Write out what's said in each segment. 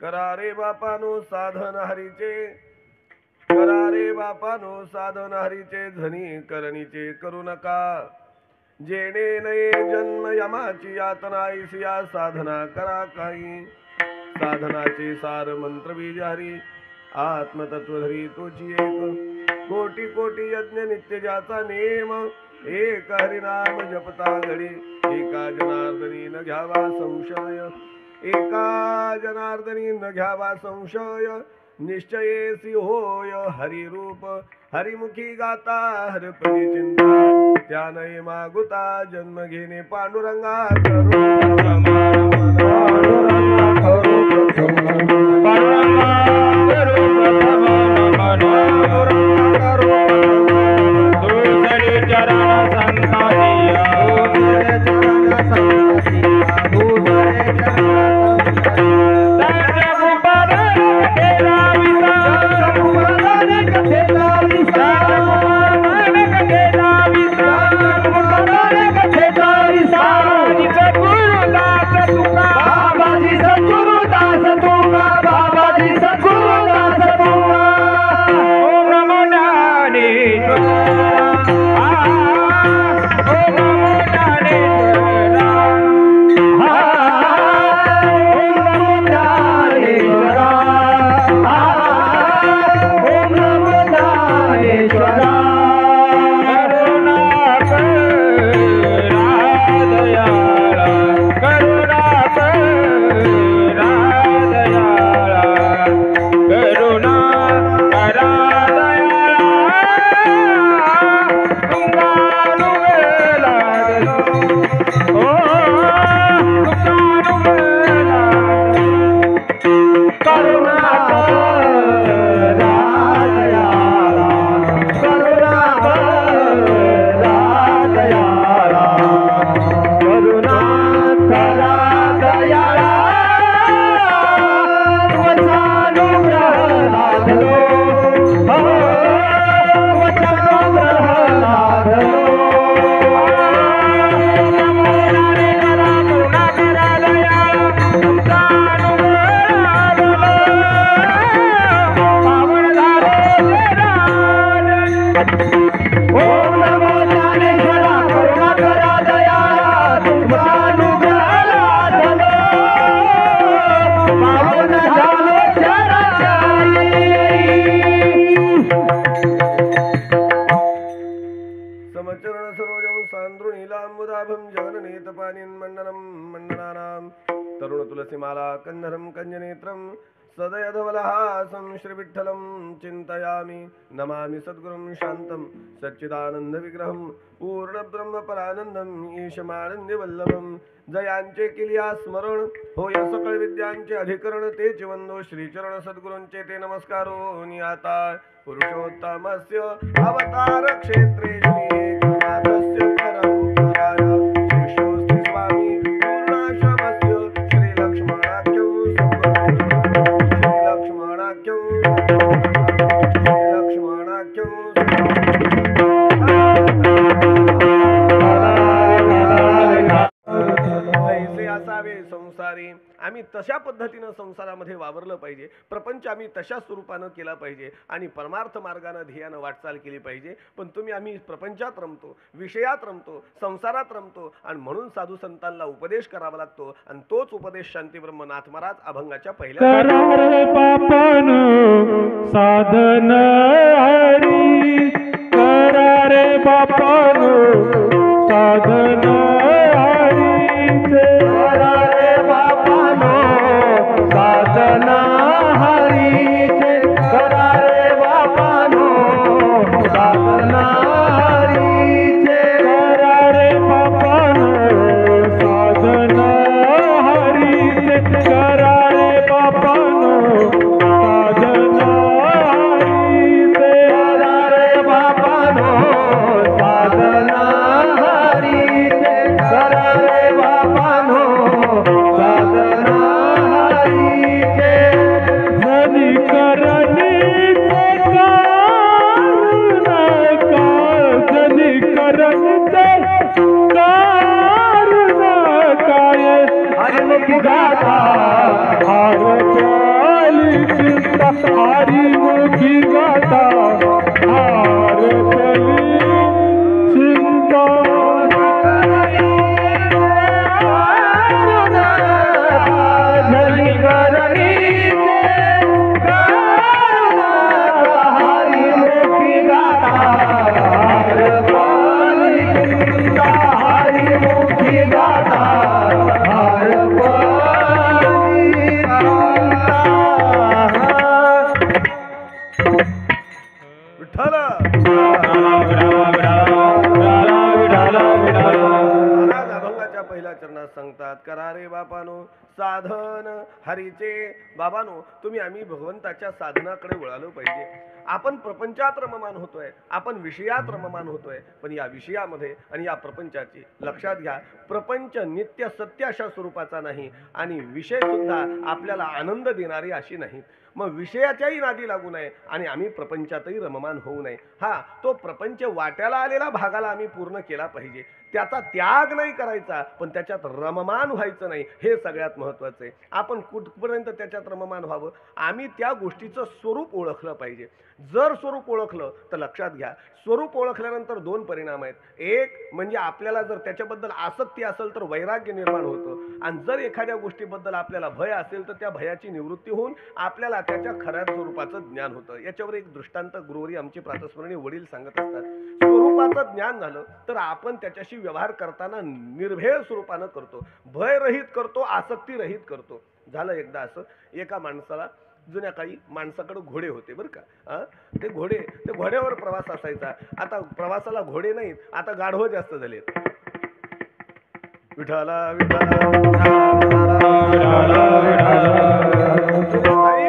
करा रे बापानो साधन हरीचे, करा रे बापानो साधन हरीचे, धनी करणीचे करू नका, जेणे नये जन्म यमाची यातना, ऐसिया साधना करा काही, साधनाचे सार मंत्र बीज हरी, आत्मतत्वधरी तोची एक, कोटी कोटी यज्ञ नित्य ज्याचा नेम, एक हरिनाम जपता घडी, एका जनार्दनी न घ्यावा संशय, एका जनार्दनी न घ्यावा संशय, निश्चयेसी होय हरिरूप, हरिमुखी गाता हरपदी चिंता, त्यानये मागुता जन्म घेणे पांडुरंगा तुलसीमाला कन्नरं कन्यनेत्रं सदयधवलहासं श्रीविठ्ठलं चिन्तयामि, नमामि सद्गुरुं शान्तं सच्चिदानन्दविग्रहं पूर्णब्रह्मपरानन्दं ईशमानन्दवल्लभं, जयांचे किलिया स्मरण होय सकळ विद्यांचे अधिकरण, तेच वंदो श्रीचरण सद्गुरूंचे ते नमस्कारो नियाता, पुरुषोत्तमस्य अवतार क्षेत्रे श्री एकनाथस्य परंपराय, श्रीशोस्ति स्वामी पूर्णाश्रमस्य श्री लक्ष्मणाख्यं संसारी आम्ही तशा पद्धतीने संसारामध्ये वावरलं पाहिजे, प्रपंच आम्ही तशा स्वरूपानं केला पाहिजे आणि परमार्थ मार्गाने ध्येयानं वाटचाल केली पाहिजे. पण तुम्ही आम्ही प्रपंचात रमतो, विषयात रमतो, संसारात रमतो आणि म्हणून साधू संतांना उपदेश करावा लागतो आणि तोच उपदेश शांती ब्रह्मनाथ महाराज अभंगाच्या पहिल्या साधन हरी करा रे बापानो साधन हरीचे करा रे बापानो साधन हरीचे करा रे बापानो साधन हरीचे करा रे बापानो साधन हरीचे करा रे बापानो साधन हरीचे करा रे बापानो साधन हरीचे मुखी गाता हारतली चिंता हरी मुखी गाता हारतली चिंता झाली करणी हरी मुखी गाता हारतली चिंता हरी मुखी गाता विठ्ठल महाराज अभंगाच्या पहिल्या चरणात सांगतात करा रे बापानो साधन हरीचे. बाबानो तुम्ही आम्ही भगवंताच्या साधनाकडे वळालो पाहिजे. आपण प्रपंचात रममान होतोय, आपण विषयात रममान होतोय, पण या विषयामध्ये आणि या प्रपंचाची लक्षात घ्या प्रपंच नित्य सत्य अशा स्वरूपाचा नाही आणि विषय सुद्धा आपल्याला आनंद देणारे अशी नाहीत. मग विषयाच्याही नादी लागू नये आणि आम्ही प्रपंचातही रममान होऊ नये. हा तो प्रपंच वाट्याला आलेला भागाला आम्ही पूर्ण केला पाहिजे. त्याचा त्याग नाही करायचा, पण त्याच्यात रममान व्हायचं नाही, हे सगळ्यात महत्त्वाचं आहे. आपण कुठपर्यंत त्याच्यात रममान व्हावं, आम्ही त्या गोष्टीचं स्वरूप ओळखलं पाहिजे. जर स्वरूप ओळखलं तर लक्षात घ्या स्वरूप ओळखल्यानंतर दोन परिणाम आहेत. एक म्हणजे आपल्याला जर त्याच्याबद्दल आसक्ती असेल तर वैराग्य निर्माण होतं आणि जर एखाद्या गोष्टीबद्दल आपल्याला भय असेल तर त्या भयाची निवृत्ती होऊन आपल्याला त्याच्या खऱ्या स्वरूपाचं ज्ञान होतं. याच्यावर एक दृष्टांत गुरुवारी आमचे प्रातस्मरणीय वडील सांगत असतात. स्वरूपाचं ज्ञान झालं तर आपण त्याच्याशी व्यवहार करताना निर्भेळ स्वरूपानं करतो, भयरहित करतो, आसक्ती रहित करतो. झालं एकदा असं एका माणसाला जुन्या काळी माणसाकडे घोडे होते बरं का. ते घोड्यावर प्रवास असायचा. आता प्रवासाला घोडे नाहीत, आता गाढवं जास्त झालेत. विठाला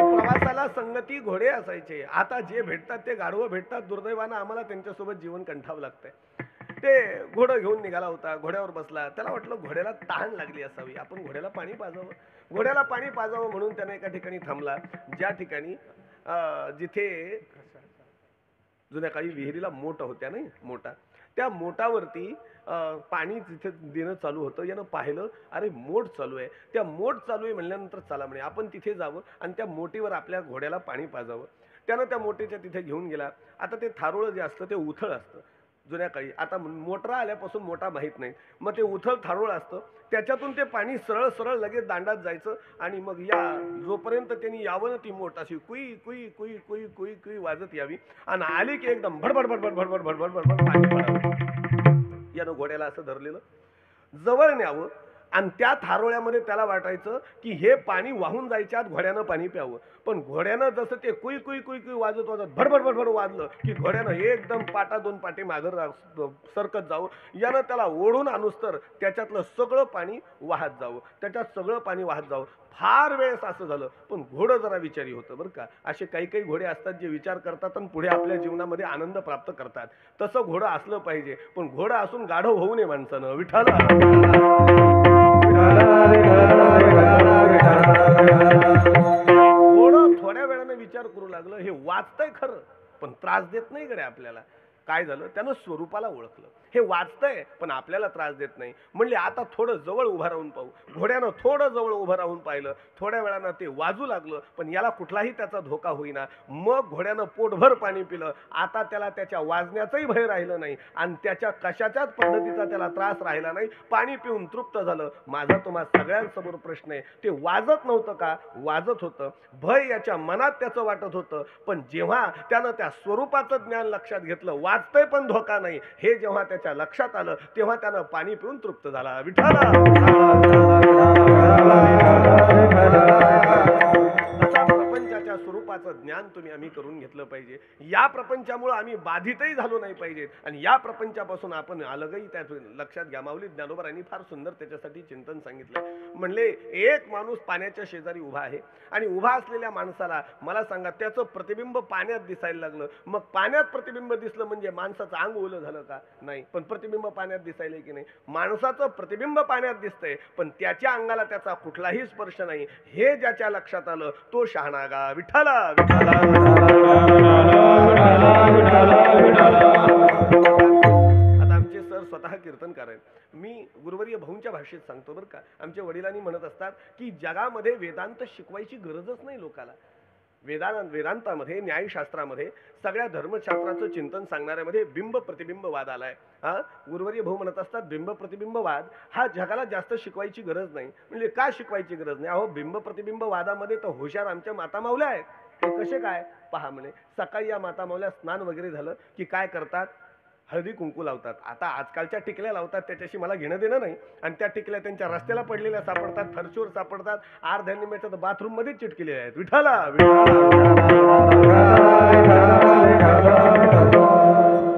प्रवासाला संगती घोडे असायचे. आता जे भेटतात ते गाढवं भेटतात. दुर्दैवानं आम्हाला त्यांच्यासोबत जीवन कंठावं लागतंय. ते घोडं घेऊन निघाला होता, घोड्यावर बसला. त्याला वाटलं घोड्याला तहान लागली असावी, आपण घोड्याला पाणी पाजावं. घोड्याला पाणी पाजावं म्हणून त्याने एका ठिकाणी थांबला, ज्या ठिकाणी जिथे जुन्या काळी विहिरीला मोठ होत्या नाही मोठा, त्या मोठावरती पाणी तिथे देणं चालू होतं. यानं पाहिलं अरे मोठ चालू आहे. त्या मोठ चालू आहे म्हणल्यानंतर चला म्हणे आपण तिथे जावं आणि त्या मोठीवर आपल्या घोड्याला पाणी पाजावं. त्यानं त्या मोठीच्या तिथे घेऊन गेला. आता ते थारोळं जे असतं ते उथळ असतं जुन्या काळी. आता मोटरा आल्यापासून मोठा माहीत नाही, मग ते उथळ थारोळ असतं, त्याच्यातून ते पाणी सरळ सरळ लगेच दांडात जायचं आणि मग या जोपर्यंत त्यांनी यावं ती मोठ अशी कुई कुई कुई कुई कुई कुई वाजत यावी आणि आली की एकदम भडभड भडभड भडभड भडभड भडभड पाणी पडावं. यानं घोड्याला असं धरलेलं, जवळ न्यावं आणि त्या थारोळ्यामध्ये त्याला वाटायचं की हे पाणी वाहून जायच्या आत घोड्यानं पाणी प्यावं. पण घोड्यानं जसं ते कुई कुई कुई कुई वाजत वाजत भडभड भडभड वाजलं की घोड्यानं एकदम पाटा दोन पाटे मागं सरकत जावं. यानं त्याला ओढून आणूस तर त्याच्यातलं सगळं पाणी वाहत जावं, त्याच्यात सगळं पाणी वाहत जावं. फार वेळेस असं झालं. पण घोडं जरा विचारी होतं बरं का. असे काही काही घोडे असतात जे विचार करतात आणि पुढे आपल्या जीवनामध्ये आनंद प्राप्त करतात. तसं घोडं असलं पाहिजे. पण घोडं असून गाढव होऊ नये माणसानं. विठाला घोडं थोड्या वेळाने विचार करू लागलं, हे वाचतंय खरं पण त्रास देत नाही गड्या आपल्याला. काय झालं, त्यानं स्वरूपाला ओळखलं. हे वाचतंय पण आपल्याला त्रास देत नाही. म्हणले आता थोडं जवळ उभं राहून पाहू. घोड्यानं थोडं जवळ उभं राहून पाहिलं. थोड्या वेळानं ते वाजू लागलं पण याला कुठलाही त्याचा धोका होईना. मग घोड्यानं पोटभर पाणी पिलं. आता त्याला त्याच्या वाजण्याचंही भय राहिलं नाही आणि त्याच्या कशाच्याच पद्धतीचा त्याला त्रास राहिला नाही. पाणी पिऊन तृप्त झालं. माझा तुम्हाला सगळ्यांसमोर प्रश्न आहे, ते वाजत नव्हतं का? वाजत होतं. भय याच्या मनात त्याचं वाटत होतं. पण जेव्हा त्यानं त्या स्वरूपाचं ज्ञान लक्षात घेतलं, वाजतंय पण धोका नाही, हे जेव्हा त्याच्या लक्षात आलं तेव्हा त्यानं पाणी पिऊन तृप्त झाला. विठाला असा प्रपंचाच्या स्वरूपाचं ज्ञान तुम्ही आम्ही करून घेतलं पाहिजे. या प्रपंचामुळे आम्ही बाधितही झालो नाही पाहिजेत आणि या प्रपंचापासून आपण अलगही त्या लक्षात घ्या. माऊली ज्ञानोबारांनी फार सुंदर त्याच्यासाठी चिंतन सांगितलं. म्हणले एक माणूस पाण्याच्या शेजारी उभा आहे आणि उभा असलेल्या माणसाला मला सांगा त्याचं प्रतिबिंब पाण्यात दिसायला लागलं. मग पाण्यात प्रतिबिंब दिसलं म्हणजे माणसाचं अंग ओलं झालं का? नाही. पण प्रतिबिंब पाण्यात दिसायला की नाही? माणसाचं प्रतिबिंब पाण्यात दिसतंय पण त्याच्या अंगाला त्याचा कुठलाही स्पर्श नाही. हे ज्याच्या लक्षात आलं तो शहाणागा. विठ्ठला विठ्ठला आता आमचे सर स्वतः कीर्तनकार आहेत. मी गुरुवर्य भाऊंच्या भाषेत सांगतो बरं का. आमच्या वडिलांनी म्हणत असतात की जगामध्ये वेदांत शिकवायची गरजच नाही लोकाला. वेदांतामध्ये, न्यायशास्त्रामध्ये, सगळ्या धर्मशास्त्राचं चिंतन सांगणाऱ्यामध्ये बिंब प्रतिबिंबवाद आलाय. हा गुरुवर्य भाऊ म्हणत असतात बिंब प्रतिबिंबवाद हा जगाला जास्त शिकवायची गरज नाही. म्हणजे का शिकवायची गरज नाही? अहो, बिंब प्रतिबिंबवादामध्ये तर हुशार आमच्या माता मावल्या आहेत. ते कसे काय पहा म्हणे. सकाळी या माता मावल्या स्नान वगैरे झालं की काय करतात? हळदी कुंकू लावतात. आता आजकालच्या टिकल्या लावतात त्याच्याशी मला घेणं देणं नाही. आणि त्या टिकल्या त्यांच्या रस्त्याला पडलेल्या सापडतात, फरशीवर सापडतात, अर्ध्यानिमेच्या बाथरूम मध्येच चिटकेलेल्या आहेत. विठाला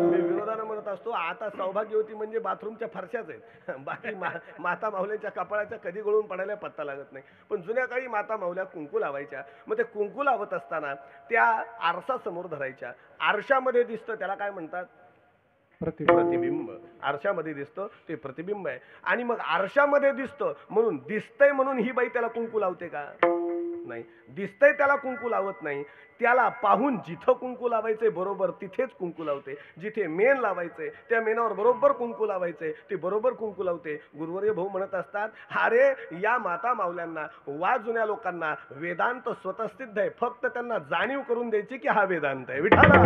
मी विरोधानं म्हणत असतो आता सौभाग्यवती म्हणजे बाथरूमच्या फरशाच आहेत. बाकी माता माऊलीच्या कपाळाच्या कधी गळून पडायला पत्ता लागत नाही. पण जुन्या काळी माता माऊल्या कुंकू लावायच्या. मग ते कुंकू लावत असताना त्या आरसा समोर धरायच्या. आरशामध्ये दिसतं त्याला काय म्हणतात? प्रतिबिंब. आरशामध्ये दिसतं ते प्रतिबिंब आहे. आणि मग आरशामध्ये दिसतं म्हणून दिसतंय म्हणून ही बाई त्याला कुंकू लावते का? नाही. दिसतंय त्याला कुंकू लावत नाही. त्याला पाहून जिथं कुंकू लावायचंय बरोबर तिथेच कुंकू लावते. जिथे मेन लावायचंय त्या मेनावर बरोबर कुंकू लावायचंय ते बरोबर कुंकू लावते. गुरुवर्य भाऊ म्हणत असतात अरे या माता मावल्यांना वा जुन्या लोकांना वेदांत स्वतःसिद्ध आहे. फक्त त्यांना जाणीव करून द्यायची की हा वेदांत आहे. विठाला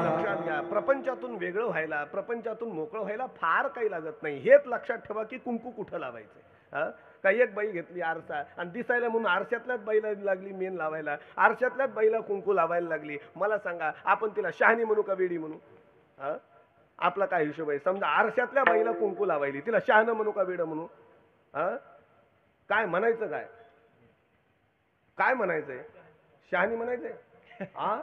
लक्षात घ्या. प्रपंचातून वेगळं व्हायला, प्रपंचातून मोकळं व्हायला फार काही लागत नाही. हेच लक्षात ठेवा की कुंकू कुठं लावायचंय. हा काही एक बाई घेतली आरसा आणि दिसायला म्हणून आरशातल्याच बाईला लागली मेन लावायला, आरशातल्याच बाईला कुंकू लावायला लागली. मला सांगा आपण तिला शहाणी म्हणू का वेडी म्हणू? हा आपला काय हिशोब आहे? समजा आरशातल्या बाईला कुंकू लावायली, तिला शहाणं म्हणू का वेड म्हणू? हा काय म्हणायचं? काय काय म्हणायचंय? शहाणी म्हणायचंय? हा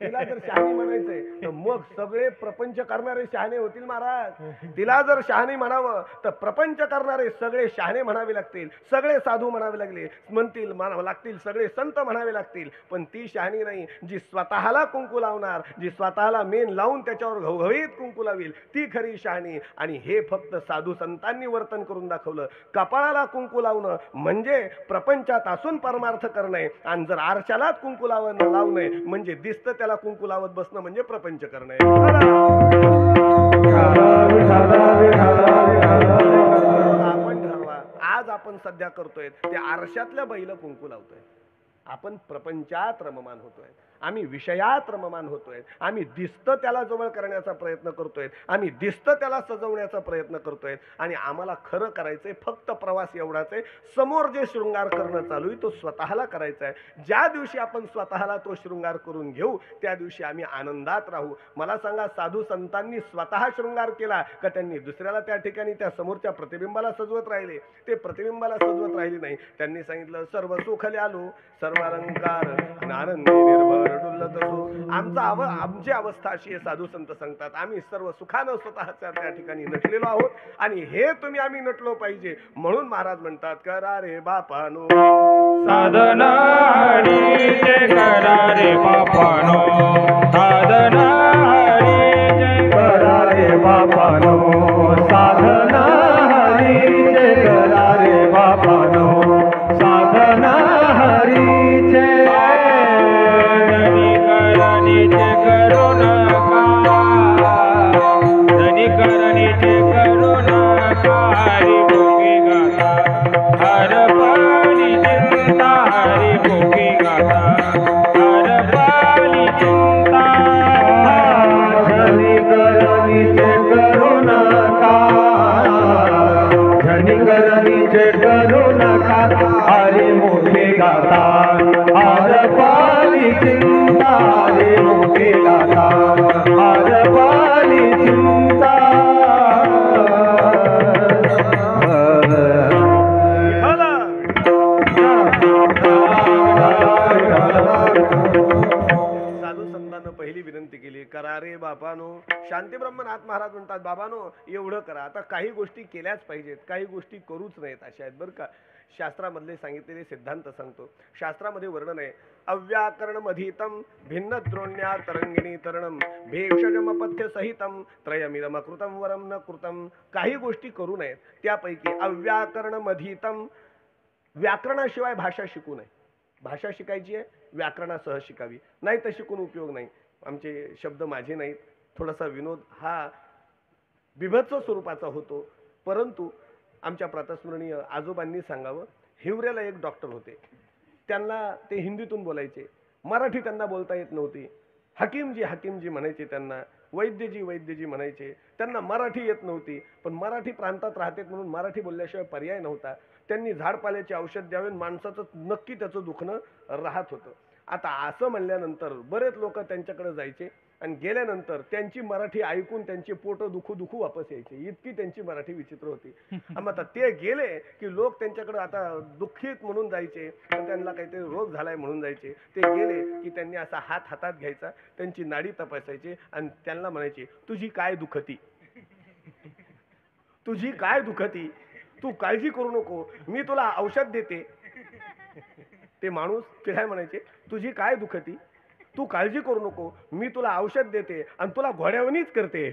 तिला जर शहाणी म्हणायचंय तर मग सगळे प्रपंच करणारे शहाणे होतील महाराज. तिला जर शहाणी म्हणावं तर प्रपंच करणारे सगळे शहाणे म्हणावे लागतील, सगळे साधू म्हणावे लागतील, सगळे संत म्हणावे लागतील. पण ती शहाणी नाही जी स्वतःला कुंकू लावणार, जी स्वतःला मेन लावून त्याच्यावर घवघवीत कुंकू लावील, ती खरी शहाणी. आणि हे फक्त साधू संतांनी वर्तन करून दाखवलं. कपाळाला कुंकू लावणं म्हणजे प्रपंचात असून परमार्थ करणे, आणि जर आरशालाच कुंकू लावणे म्हणजे दिसतं त्याला कुंकू लावत बसणं म्हणजे प्रपंच करणे. आपण ठरवा. आज आपण सध्या करतोय त्या आरशातल्या बाईला कुंकू लावतोय. आपण प्रपंचात रममान होतोय, आम्ही विषयात रममान होतोय, आम्ही दिसतं त्याला जवळ करण्याचा प्रयत्न करतोय, आम्ही दिसतं त्याला सजवण्याचा प्रयत्न करतोय. आणि आम्हाला खरं करायचंय फक्त प्रवास एवढाच आहे. समोर जे शृंगार करणं चालू आहे तो स्वतःला करायचा आहे. ज्या दिवशी आपण स्वतःला तो शृंगार करून घेऊ त्या दिवशी आम्ही आनंदात राहू. मला सांगा साधू संतांनी स्वतः शृंगार केला का त्यांनी दुसऱ्याला त्या ठिकाणी त्या समोरच्या प्रतिबिंबाला सजवत राहिले? ते प्रतिबिंबाला सजवत राहिले नाही. त्यांनी सांगितलं सर्व सुखले आलो, सर्व अलंकार आनंदी निर्भर डुलत असो. आमची अवस्था अशी आहे. साधू संत सांगतात आम्ही सर्व सुखानं स्वतःच्या त्या ठिकाणी नटलेलो आहोत. आणि हे तुम्ही आम्ही नटलो पाहिजे म्हणून महाराज म्हणतात करा रे बापानो साधना हरीचे करा रे बापानो, साधना हरीचे करा रे बापानो, साधना हरीचे करा रे बापानो, साधना हरीचे धनिकरणीचे करू नका, धनिकरणीचे करू नका. हरी भोगी गाता हर पाणी चिंता, हरी भोगी गाता हर पाणी चिंता. धनिकरणीचे करू नका, धनिकरणीचे करू नका. हरी भोगी गाता हर पाणी चिंता, हरी भोगी गाता हर पाणी चिंता. साधू संतांना पहिली विनंती केली करा रे बापानो. शांती ब्रह्मनाथ महाराज म्हणतात बाबानो एवढं करा. आता काही गोष्टी केल्याच पाहिजेत, काही गोष्टी करूच नाहीत अशा आहेत बरं का. शास्त्रामधले सांगितलेले सिद्धांत सांगतो. शास्त्रामध्ये वर्णन आहे अव्याकरण मधीतम भिन्न द्रोण्या तरंगिणी तरणम भेषजमपथ्य सहितम त्रयमिदम कृतम वरम न कृतम. काही गोष्टी करू नयेत त्यापैकी अव्याकरण मधीतम, व्याकरणाशिवाय भाषा शिकू नये. भाषा शिकायची आहे व्याकरणासह शिकावी, नाही तर शिकून उपयोग नाही. आमचे शब्द माझे नाहीत, थोडासा विनोद हा बिभत्स स्वरूपाचा होतो, परंतु आमच्या प्रातस्मरणीय आजोबांनी सांगावं. हिवऱ्याला एक डॉक्टर होते, त्यांना ते हिंदीतून बोलायचे, मराठी त्यांना बोलता येत नव्हती. हकीमजी हकीमजी म्हणायचे, त्यांना वैद्यजी वैद्यजी म्हणायचे, त्यांना मराठी येत नव्हती, पण मराठी प्रांतात राहतेत म्हणून मराठी बोलल्याशिवाय पर्याय नव्हता. त्यांनी झाडपाल्याचे औषध द्यावे, माणसाचं नक्की त्याचं दुखणं राहत होतं. आता असं म्हणल्यानंतर बरेच लोक त्यांच्याकडे जायचे आणि गेल्यानंतर त्यांची मराठी ऐकून त्यांचे पोट दुखू दुखू वापस यायचे, इतकी त्यांची मराठी विचित्र होती. मग आता ते गेले की लोक त्यांच्याकडे आता दुःखीत म्हणून जायचे, त्यांना काहीतरी रोग झालाय म्हणून जायचे. ते गेले की त्यांनी असा हात हातात घ्यायचा, त्यांची नाडी तपासायची आणि त्यांना म्हणायचे, तुझी काय दुखती, तुझी काय दुखती, तू काळजी करू नको, मी तुला औषध देते. ते माणूस ते काय म्हणायचे, तुझी काय दुखती, तू काळजी करू नको, मी तुला औषध देते आणि तुला घोड्यावनीच करते.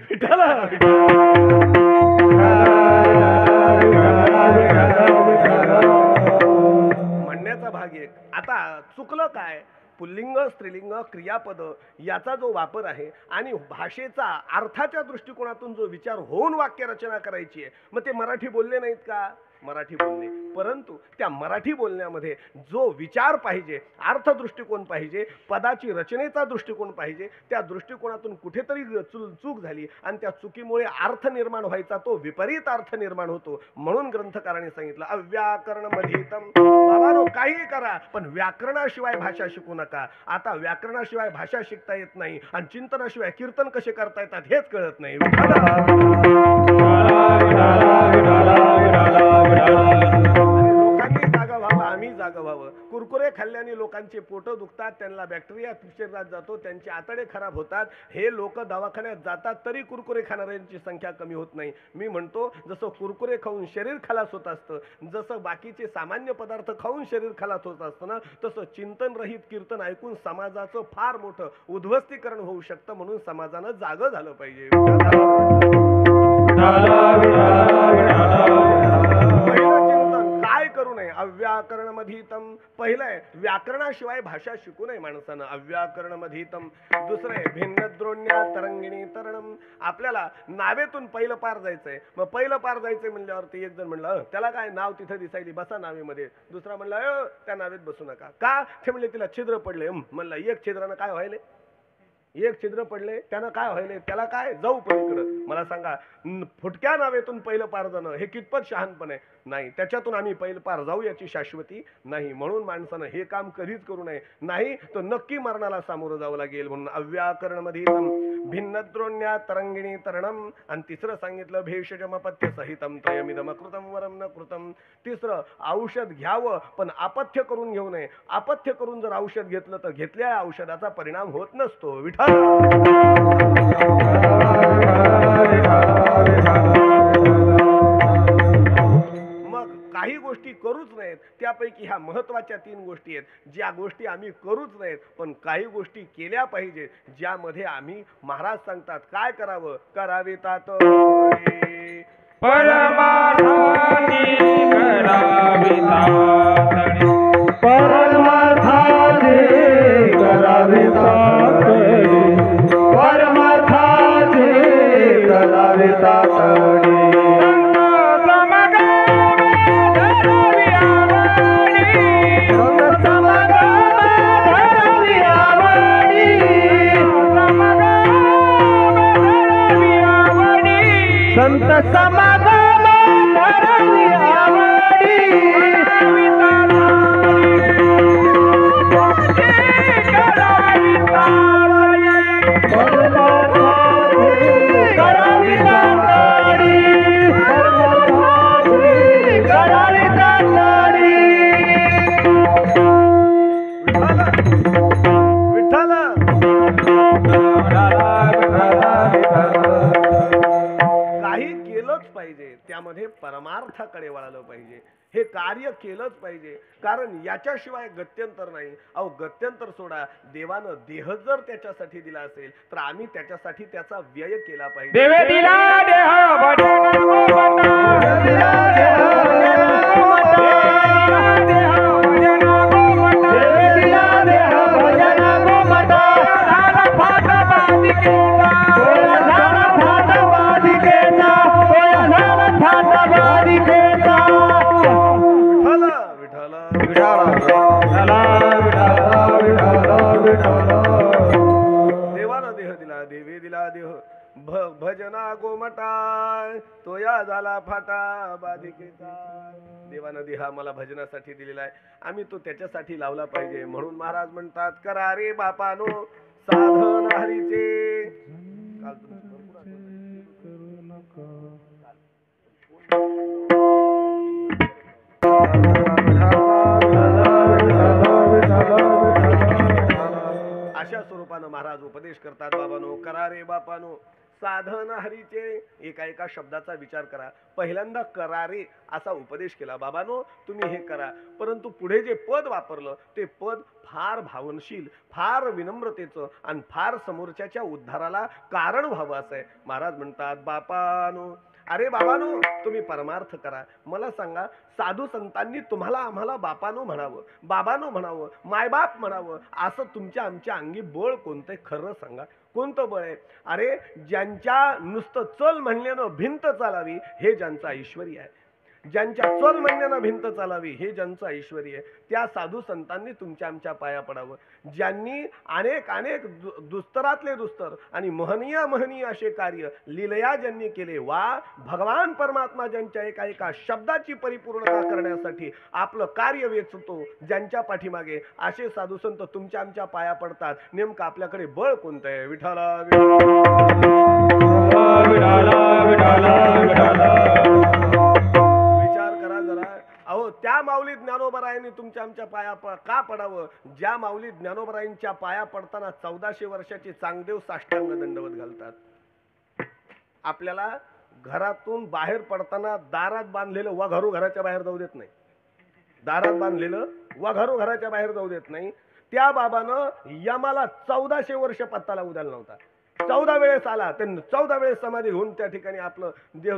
म्हणण्याचा भाग एक. आता चुकलं काय, पुल्लिंग स्त्रीलिंग क्रियापद याचा जो वापर आहे आणि भाषेचा अर्थाच्या दृष्टिकोनातून जो विचार होऊन वाक्य रचना करायची आहे, मग ते मराठी बोलले नाहीत का, मराठी बोलले, परंतु त्या मराठी बोलण्यामध्ये जो विचार पाहिजे, अर्थ दृष्टिकोन पाहिजे, पदाची रचनेचा दृष्टिकोन पाहिजे, त्या दृष्टिकोनातून कुठेतरी चूक झाली आणि त्या चुकीमुळे अर्थ निर्माण व्हायचा तो विपरीत अर्थ निर्माण होतो. म्हणून ग्रंथकाराने सांगितलं, अव्याकरण मधीतम. बाबांनो, काही करा पण व्याकरणाशिवाय भाषा शिकू नका. आता व्याकरणाशिवाय भाषा शिकता येत नाही आणि चिंतनाशिवाय कीर्तन कसे करता येतात हेच कळत नाही. लोकांनी जागा व्हावं, आम्ही जागा व्हावं. कुरकुरे खाल्ल्याने लोकांचे पोट दुखतात, त्यांना बॅक्टेरिया शरीरात जातो, त्यांचे आतडे खराब होतात. हे लोक दवाखान्यात जातात तरी कुरकुरे खाणाऱ्यांची संख्या कमी होत नाही. मी म्हणतो, जसं कुरकुरे खाऊन शरीर खलास होत असतं, जसं बाकीचे सामान्य पदार्थ खाऊन शरीर खलास होत असतं ना, तसं चिंतन रहित कीर्तन ऐकून समाजाचं फार मोठं उद्ध्वस्तीकरण होऊ शकतं. म्हणून समाजानं जागं झालं पाहिजे. काय करू नये, अव्याकरण मधीतम. पहिलं आहे, व्याकरणाशिवाय भाषा शिकू नये माणसानं, अव्याकरण मधीतम. दुसरं आहे, भिन्नद्रोण्या तरंगिणी तरणम. आपल्याला नावेतून पहिलं पार जायचंय, मग पहिलं पार जायचंय म्हणल्यावरती एक जण म्हणलं, त्याला काय नाव तिथं दिसायली, बसा नावेमध्ये. दुसरा म्हणला, त्या नावेत बसू नका. का ते म्हणले, तिला छिद्र पडले. म्हणलं, एक छिद्रानं काय व्हायले, एक छिद्र पडले त्यानं काय व्हायले, त्याला काय, जाऊ पलीकडं. मला सांगा, फुटक्या नावेतून पहिलं पार जाणं हे कितपत शहाणपण आहे? नाही, त्याच्यातून आम्ही पहिलं पार जाऊ याची शाश्वती नाही. म्हणून माणसानं हे काम कधीच करू नये, नाही तर नक्की मरणाला सामोरं जावं लागेल. म्हणून अव्याकरण मध्ये भिन्नद्रोण्या तरंगिणी तरणम. आणि तिसरं सांगितलं, भेषजमपथ्य सहितम त्रयमिदम कृतम वरम न कृतम. तिसरं, औषध घ्यावं पण अपथ्य करून घेऊ नये. अपथ्य करून जर औषध घेतलं तर घेतलेल्या औषधाचा परिणाम होत नसतो. विठ्ठल. मग काही गोष्टी करूच नाहीत, त्यापैकी ह्या महत्वाच्या 3 गोष्टी आहेत, ज्या गोष्टी आम्ही करूच नाहीत, पण काही गोष्टी केल्या पाहिजे, ज्यामध्ये आम्ही, महाराज सांगतात काय करावं, करावे तात परमार्थाची करावी तातडी, परमार्थाची करावी तातडी, परमार्थाची करावी तातडी. संत समागम धरणी आवडी, करावी त्यामध्ये परमार्थाकडे वळालं पाहिजे, हे कार्य केलंच पाहिजे, कारण याच्याशिवाय गत्यंतर नाही. अहो गत्यंतर सोडा, देवानं देह जर त्याच्यासाठी दिला असेल तर आम्ही त्याच्यासाठी त्याचा व्यय केला पाहिजे. देवे दिला देह भजन गोमता, दिला देह भजन गोमता, देवे दिला देह भजन गोमता, झाला फाटा ओठात बालिकेचा विठ्ठल विठ्ठल देवानं देह दिला देवी दिला देह भजना गोमटा तो या झाला फाटा बालिकेचा. देवानं देह आम्हाला भजनासाठी दिलेला आहे, आम्ही तो त्याच्यासाठी लावला पाहिजे. म्हणून महाराज म्हणतात करा रे बापानो साधन हरीचे. काल अशा स्वरूपानं महाराज उपदेश करतात. बाबानो करा रे बापानो साधन हरीचे. एका शब्दाचा विचार करा. पहिल्यांदा करा रे असा उपदेश केला. बाबानो तुम्ही हे करा, परंतु पुढे जे पद वापरलं ते पद फार भावनशील, फार विनम्रतेचं आणि फार समोरच्याच्या उद्धाराला कारण व्हावं असं आहे. महाराज म्हणतात बापानो अरे बाबानो तुम्ही परमार्थ करा. मला सांगा साधू संतांनी तुम्हाला आम्हाला बापानो म्हणावं, बाबानो म्हणावं, मायबाप म्हणावं असं तुमच्या आमच्या अंगी बळ कोणतं खरं सांगा, कोणतं बळ आहे? अरे ज्यांच्या नुसतं चल म्हणल्यानं भिंत चालावी हे ज्यांचं ऐश्वर्य आहे, ज्यांच्या चल म्हणण्यानं भिंत चालावी हे ज्यांचं ऐश्वर्य आहे, त्या साधू संतांनी तुमच्या आमच्या पाया पडावं. ज्यांनी अनेक अनेक दुस्तरातले दुस्तर आणि महनीय असे कार्य लीलया ज्यांनी केले, वा भगवान परमात्मा ज्यांच्या एका शब्दाची परिपूर्णता करण्यासाठी आपलं कार्य वेचतो, ज्यांच्या पाठीमागे असे साधू संत तुमच्या आमच्या पाया पडतात. नेमकं आपल्याकडे बळ कोणतं आहे? विठ्ठला अहो त्या माऊली ज्ञानोबरायांनी तुमच्या आमच्या पाया का पडावं? ज्या माऊली ज्ञानोबरायांच्या पाया पडताना 1400 वर्षाचे चांगदेव साष्टांग दंडवत घालतात. आपल्याला घरातून बाहेर पडताना दारात बांधलेलं वघारू घराच्या बाहेर जाऊ देत नाही. दारात बांधलेलं वघारू घराच्या बाहेर जाऊ देत नाही. त्या बाबानं यमाला 1400 वर्ष पत्ता लावू द्यायला नव्हता. 14 वेळेस आला, त्यांनी 14 वेळेस समाधी होऊन त्या ठिकाणी आपलं देह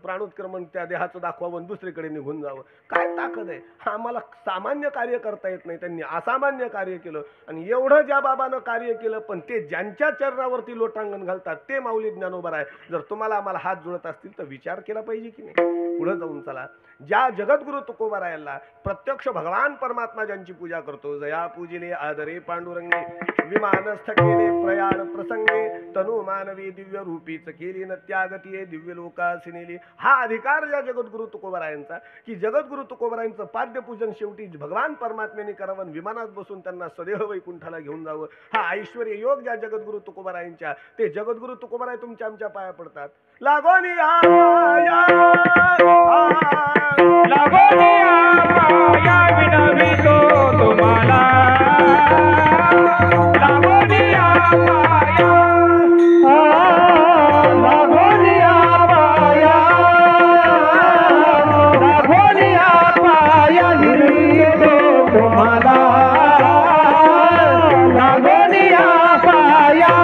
प्राणोत्क्रमण त्या देहाचं दाखवावं, दुसरीकडे निघून जावं. काय ताकद आहे? आम्हाला सामान्य कार्य करता येत नाही, त्यांनी असामान्य कार्य केलं. आणि एवढं ज्या बाबानं कार्य केलं, पण ते ज्यांच्या चरणावरती लोटांगण घालतात ते माऊली ज्ञानोबा आहे. जर तुम्हाला आम्हाला हात जुळत असतील तर विचार केला पाहिजे की नाही? पुढे जाऊन चला. ज्या जगद्गुरु तुकोबारायाला प्रत्यक्ष भगवान परमात्मा ज्यांची पूजा करतो, जया पूजिले आदरे पांडुरंगे, विमानस्थ केले प्रयाण प्रसंगे, तनु मानवी दिव्य रूपीच केली न त्यागती दिव्य लोकासी नेली. हा अधिकार ज्या जगद्गुरु तुकोबारायांचा, की जगद्गुरु तुकोबारायांचं पाद्यपूजन शेवटी भगवान परमात्म्याने करावं, विमानात बसून त्यांना सदेह वैकुंठाला घेऊन जावं, हा ऐश्वर्य योग ज्या जगद्गुरु तुकोबारायांच्या, ते जगद्गुरु तुकोबाराय तुमच्या आमच्या पाया पडतात. लागोनी पाया विनवितो तुम्हाला, लागोनिया पाया, लागोनिया पाया, लागोनिया पाया विनवितो तुम्हाला, लागोनिया पाया.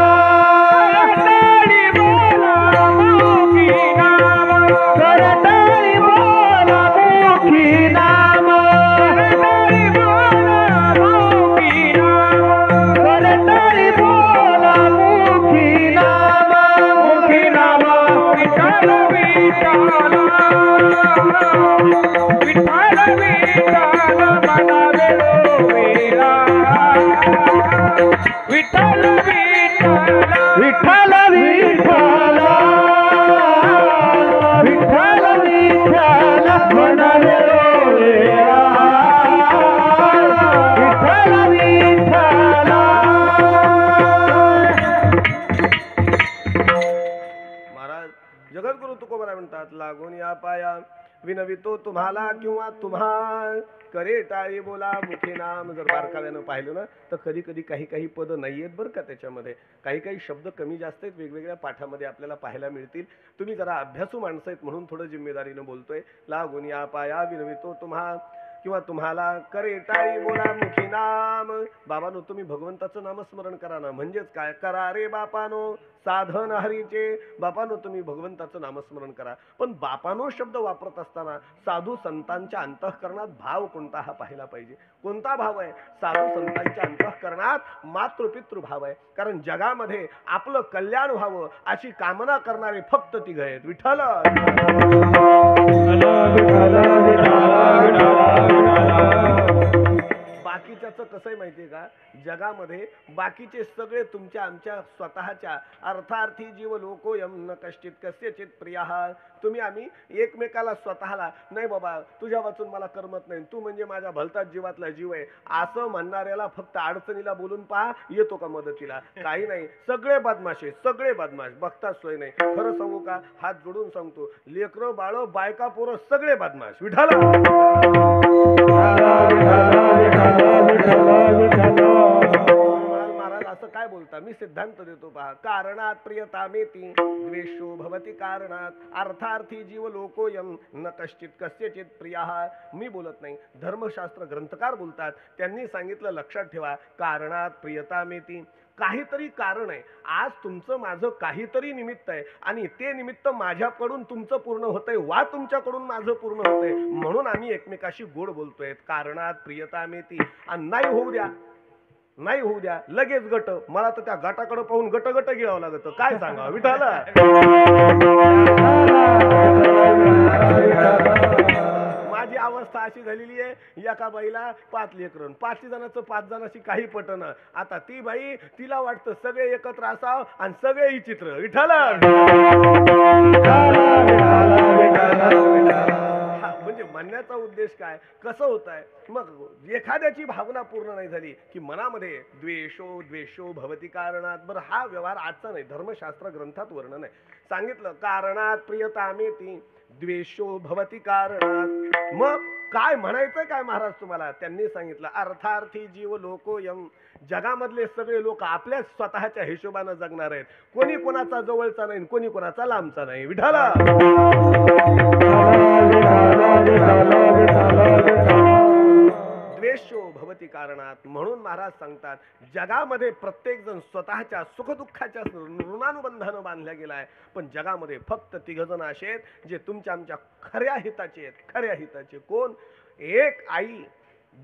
जगद्गुरु तुकोबाराय म्हणतात लागून या पाया विनवितो तुम्हाला किंवा तुम्हा, करे टाळी बोला मुखे नाम. जर बारकाव्यानं पाहिलं ना तर कधी कधी काही पद नाही आहेत बरं का त्याच्यामध्ये, काही शब्द कमी जास्त आहेत, वेगवेगळ्या पाठामध्ये आपल्याला पाहायला मिळतील. तुम्ही जरा अभ्यासू माणसं आहेत म्हणून थोडं जिम्मेदारीनं बोलतोय. लागून या पाया विनवितो तुम्हा किंवा तुम्हाला, करे टाळी बोला मुखी नाम. बाबानो तुम्ही भगवंताचं नामस्मरण करा ना. म्हणजेच काय? करा रे बापानो साधन हरीचे. बापानो तुम्ही भगवंताचं नामस्मरण करा. पण बापानो शब्द वापरत असताना साधू संतांच्या अंतःकरणात भाव कोणता हा पाहिला पाहिजे. कोणता भाव आहे? साधू संतांच्या अंतःकरणात मातृपितृ भाव आहे. कारण जगामध्ये आपलं कल्याण व्हावं अशी कामना करणारे फक्त तिघ आहेत. विठ्ठल महत्वाचं कसं आहे माहिती आहे का, जगामध्ये बाकीचे सगळे तुमच्या आमच्या स्वतःच्या अर्थार्थी जीव लोकोयम न कश्चित कस्यचित प्रियः, तुम्ही आम्ही एकमेकाला स्वतःला नाही बाबा तुझ्या वाचून मला करमत नाही, तू म्हणजे माझ्या भलताच जीवातला जीव आहे असं म्हणणाऱ्याला फक्त अडचणीला बोलून पहा, येतो का मदतीला? काही नाही, सगळे बदमाश आहे, सगळे बदमाश, बघताच सोय नाही. खरं सांगू का, हात जोडून सांगतो, लेकरं बाळ बायका पोरं सगळे बदमाश. विठाला महाराज असं काय बोलता, मी सिद्धांत देतो पहा. कारणात प्रियतामेति द्वेषो भवति कारणात, अर्थार्थी जीव लोकोयम न कश्चित कस्यचित प्रियः. मी बोलत नाही, धर्मशास्त्र ग्रंथकार बोलतात. त्यांनी सांगितलं, लक्षात ठेवा, कारणात प्रियतामेति, काहीतरी कारण आहे. आज तुमचं माझं काहीतरी निमित्त आहे आणि ते निमित्त माझ्याकडून तुमचं पूर्ण होतंय वा तुमच्याकडून माझं पूर्ण होतंय, म्हणून आम्ही एकमेकाशी गोड बोलतोय. कारणात प्रियतामेति. आणि नाही होऊ द्या, नाही होऊ द्या, लगेच गट. मला तर त्या गटाकडे पाहून गट गट गिळावं लागत, काय सांगा विठाला. माझी अवस्था अशी झालेली आहे, एका बाईला 5 लेकरं, 5 जणांचं 5 जणांशी काही पटन. आता ती बाई, तिला वाटतं सगळे एकत्र असावं आणि सगळे ही चित्र. विठाला म्हणजे म्हणण्याचा उद्देश काय, कसं होत आहे, मग एखाद्याची भावना पूर्ण नाही झाली की मनामध्ये द्वेषो द्वेषो भवति कारणात. बरं, हा व्यवहार आजचा नाही, धर्मशास्त्र ग्रंथात वर्णन आहे. सांगितलं, कारणात प्रियतामेति द्वेषो भवति कारणात. मग काय म्हणायचं काय महाराज तुम्हाला? त्यांनी सांगितलं, अर्थार्थी जीव लोकोयम, जगामधले सगळे लोक आपल्या स्वतःच्या हिशोबाने जगणार आहेत. कोणी कोणाचा जवळचा नाही, कोणी कोणाचा लांबचा नाही. विठाला द्वेषो भवति कारणात. म्हणून महाराज सांगतात, जगामध्ये प्रत्येक जण स्वतःच्या सुखदुःखाच्या ऋणानुबंधानं बांधल्या गेलाय, पण जगामध्ये फक्त 3 जण असे आहेत जे तुमच्या आमच्या खऱ्या हिताचे आहेत. खऱ्या हिताचे कोण? एक आई,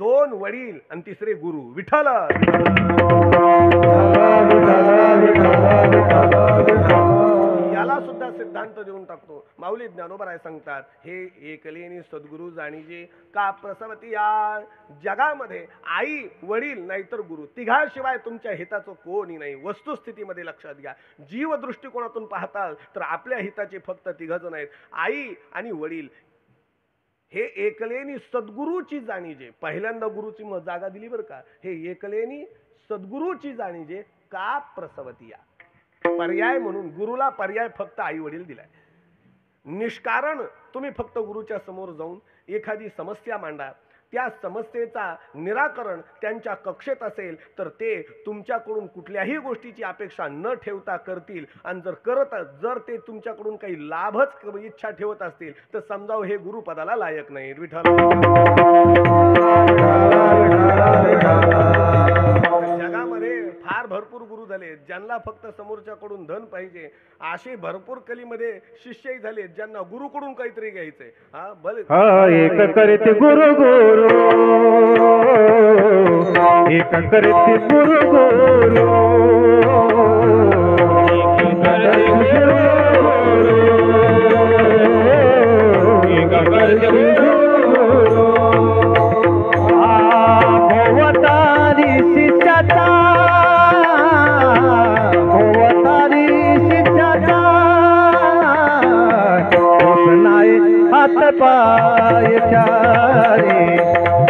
2 वडील आणि 3रे गुरु. विठाला याला सुद्धा सिद्धांत देऊन टाकतो. माऊली ज्ञानोबराय सांगतात, हे एकलेनी सद्गुरु जाणीजे का प्रसवती. या जगामध्ये आई वडील नाहीतर गुरु, तिघाशिवाय तुमच्या हिताचं कोणी नाही. वस्तुस्थितीमध्ये लक्षात घ्या, जीव दृष्टिकोनातून पाहताल तर आपल्या हिताचे फक्त 3 जण आहेत, आई आणि वडील. हे एकलेनी सद्गुरूची जाणीजे. पहिल्यांदा गुरुची जागा दिली बरं का. हे एकलेनी सद्गुरूची जाणीजे का प्रसवती. पर्याय म्हणून गुरुला पर्याय फक्त आई वडील दिलाय. निष्कारण तुम्ही फक्त गुरुच्या समोर जाऊन एखादी समस्या मांडा, त्या समस्येचा निराकरण त्यांच्या कक्षेत असेल तर ते तुमच्याकडून कुठल्याही गोष्टीची अपेक्षा न ठेवता करतील. आणि जर ते तुमच्याकडून काही लाभच इच्छा ठेवत असतील तर समजावं हे गुरुपदाला लायक नाहीत. विठ्ठल जगामध्ये फार भरपूर गुरु झाले ज्यांना फक्त समोरच्याकडून धन पाहिजे, असे भरपूर कलीमध्ये शिष्यही झाले ज्यांना गुरुकडून काहीतरी घ्यायचंय. हा भले एक करते गुरु गुरु, एक करते गुरु गुरु, एक करते गुरु गुरु, एक करते गुरु गुरु. भवतारी शिष्याचा, भवतारी शिष्याचा, पोसनाय हात पाय चारी,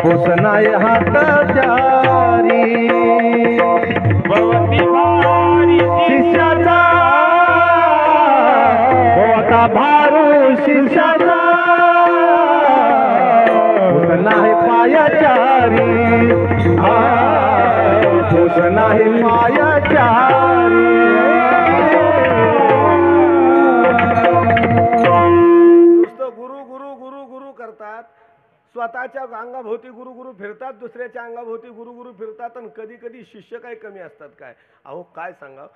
पोसनाय हात चारी. भवती भारी शिष्याचा, भवता भारू शिष्याचा, पोसनाय पाय चारी, पोसनाय पाय चारी. करतात, स्वतःच्या अंगाभोवती गुरु गुरु फिरतात, दुसऱ्याच्या अंगाभोवती गुरु गुरु फिरतात. आणि कधी कधी शिष्य काही कमी असतात काय. अहो काय सांगा,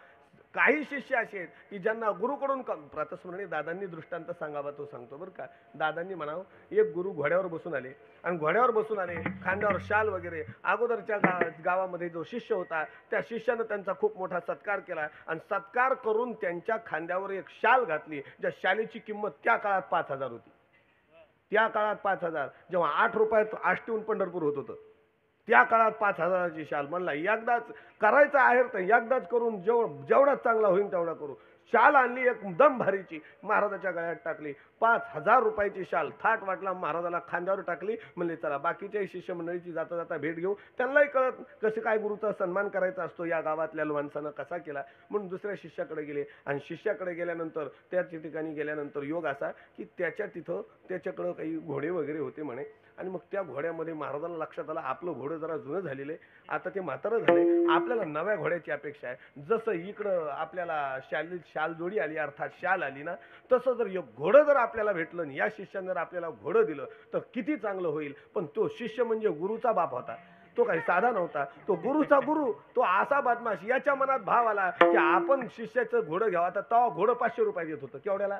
काही शिष्य असे आहेत की ज्यांना गुरुकडून प्रातस्मरणी दादांनी दृष्टांत सांगावा तो सांगतो बरं का. दादांनी म्हणावं, एक गुरु घोड्यावर बसून आले आणि घोड्यावर बसून आले, खांद्यावर शाल वगैरे. अगोदरच्या गावामध्ये जो शिष्य होता त्या शिष्यानं त्यांचा खूप मोठा सत्कार केला आणि सत्कार करून त्यांच्या खांद्यावर एक शाल घातली, ज्या शालेची किंमत त्या काळात 5,000 होती. त्या काळात 5,000, जेव्हा 8 रुपयात आष्टीहून पंढरपूर होत होतं. त्या काळात 5,000ची शाल म्हणला एकदाच करायचं आहे तर एकदाच करून जेवढा चांगला होईल तेवढा करू. शाल आणली एकदम भारीची, महाराजाच्या गळ्यात टाकली. 5,000 रुपयाची शाल थाट वाटला, महाराजाला खांद्यावर टाकली. म्हणले चला बाकीच्याही शिष्यमंडळीची जाता जाता भेट घेऊ, त्यांनाही कळत कसं काय गुरुचा सन्मान करायचा असतो, या गावातल्या माणसानं कसा केला. म्हणून दुसऱ्या शिष्याकडे गेले आणि शिष्याकडे गेल्यानंतर त्याच ठिकाणी गेल्यानंतर योग असा की त्याच्याकडं काही घोडे वगैरे होते म्हणे. आणि मग त्या घोड्यामध्ये महाराजाला लक्षात आलं आपलं घोडं जरा जुनं झालेलं आहे, आता ते म्हातारं झाले, आपल्याला नव्या घोड्याची अपेक्षा आहे. जसं इकडं आपल्याला शाल जोडी आली अर्थात शाल आली ना, तसं जर एक घोडं जर आपल्याला भेटलं आणि या शिष्याने जर आपल्याला घोडं दिलं तर किती चांगलं होईल. पण तो शिष्य म्हणजे गुरुचा बाप होता, तो काही साधा नव्हता, तो गुरुचा गुरु, तो असा बदमाश. याच्या मनात भाव आला की आपण शिष्याचं घोडं घ्यावं. आता तेव्हा घोडं 500 रुपयात येत होतं, केवढ्याला?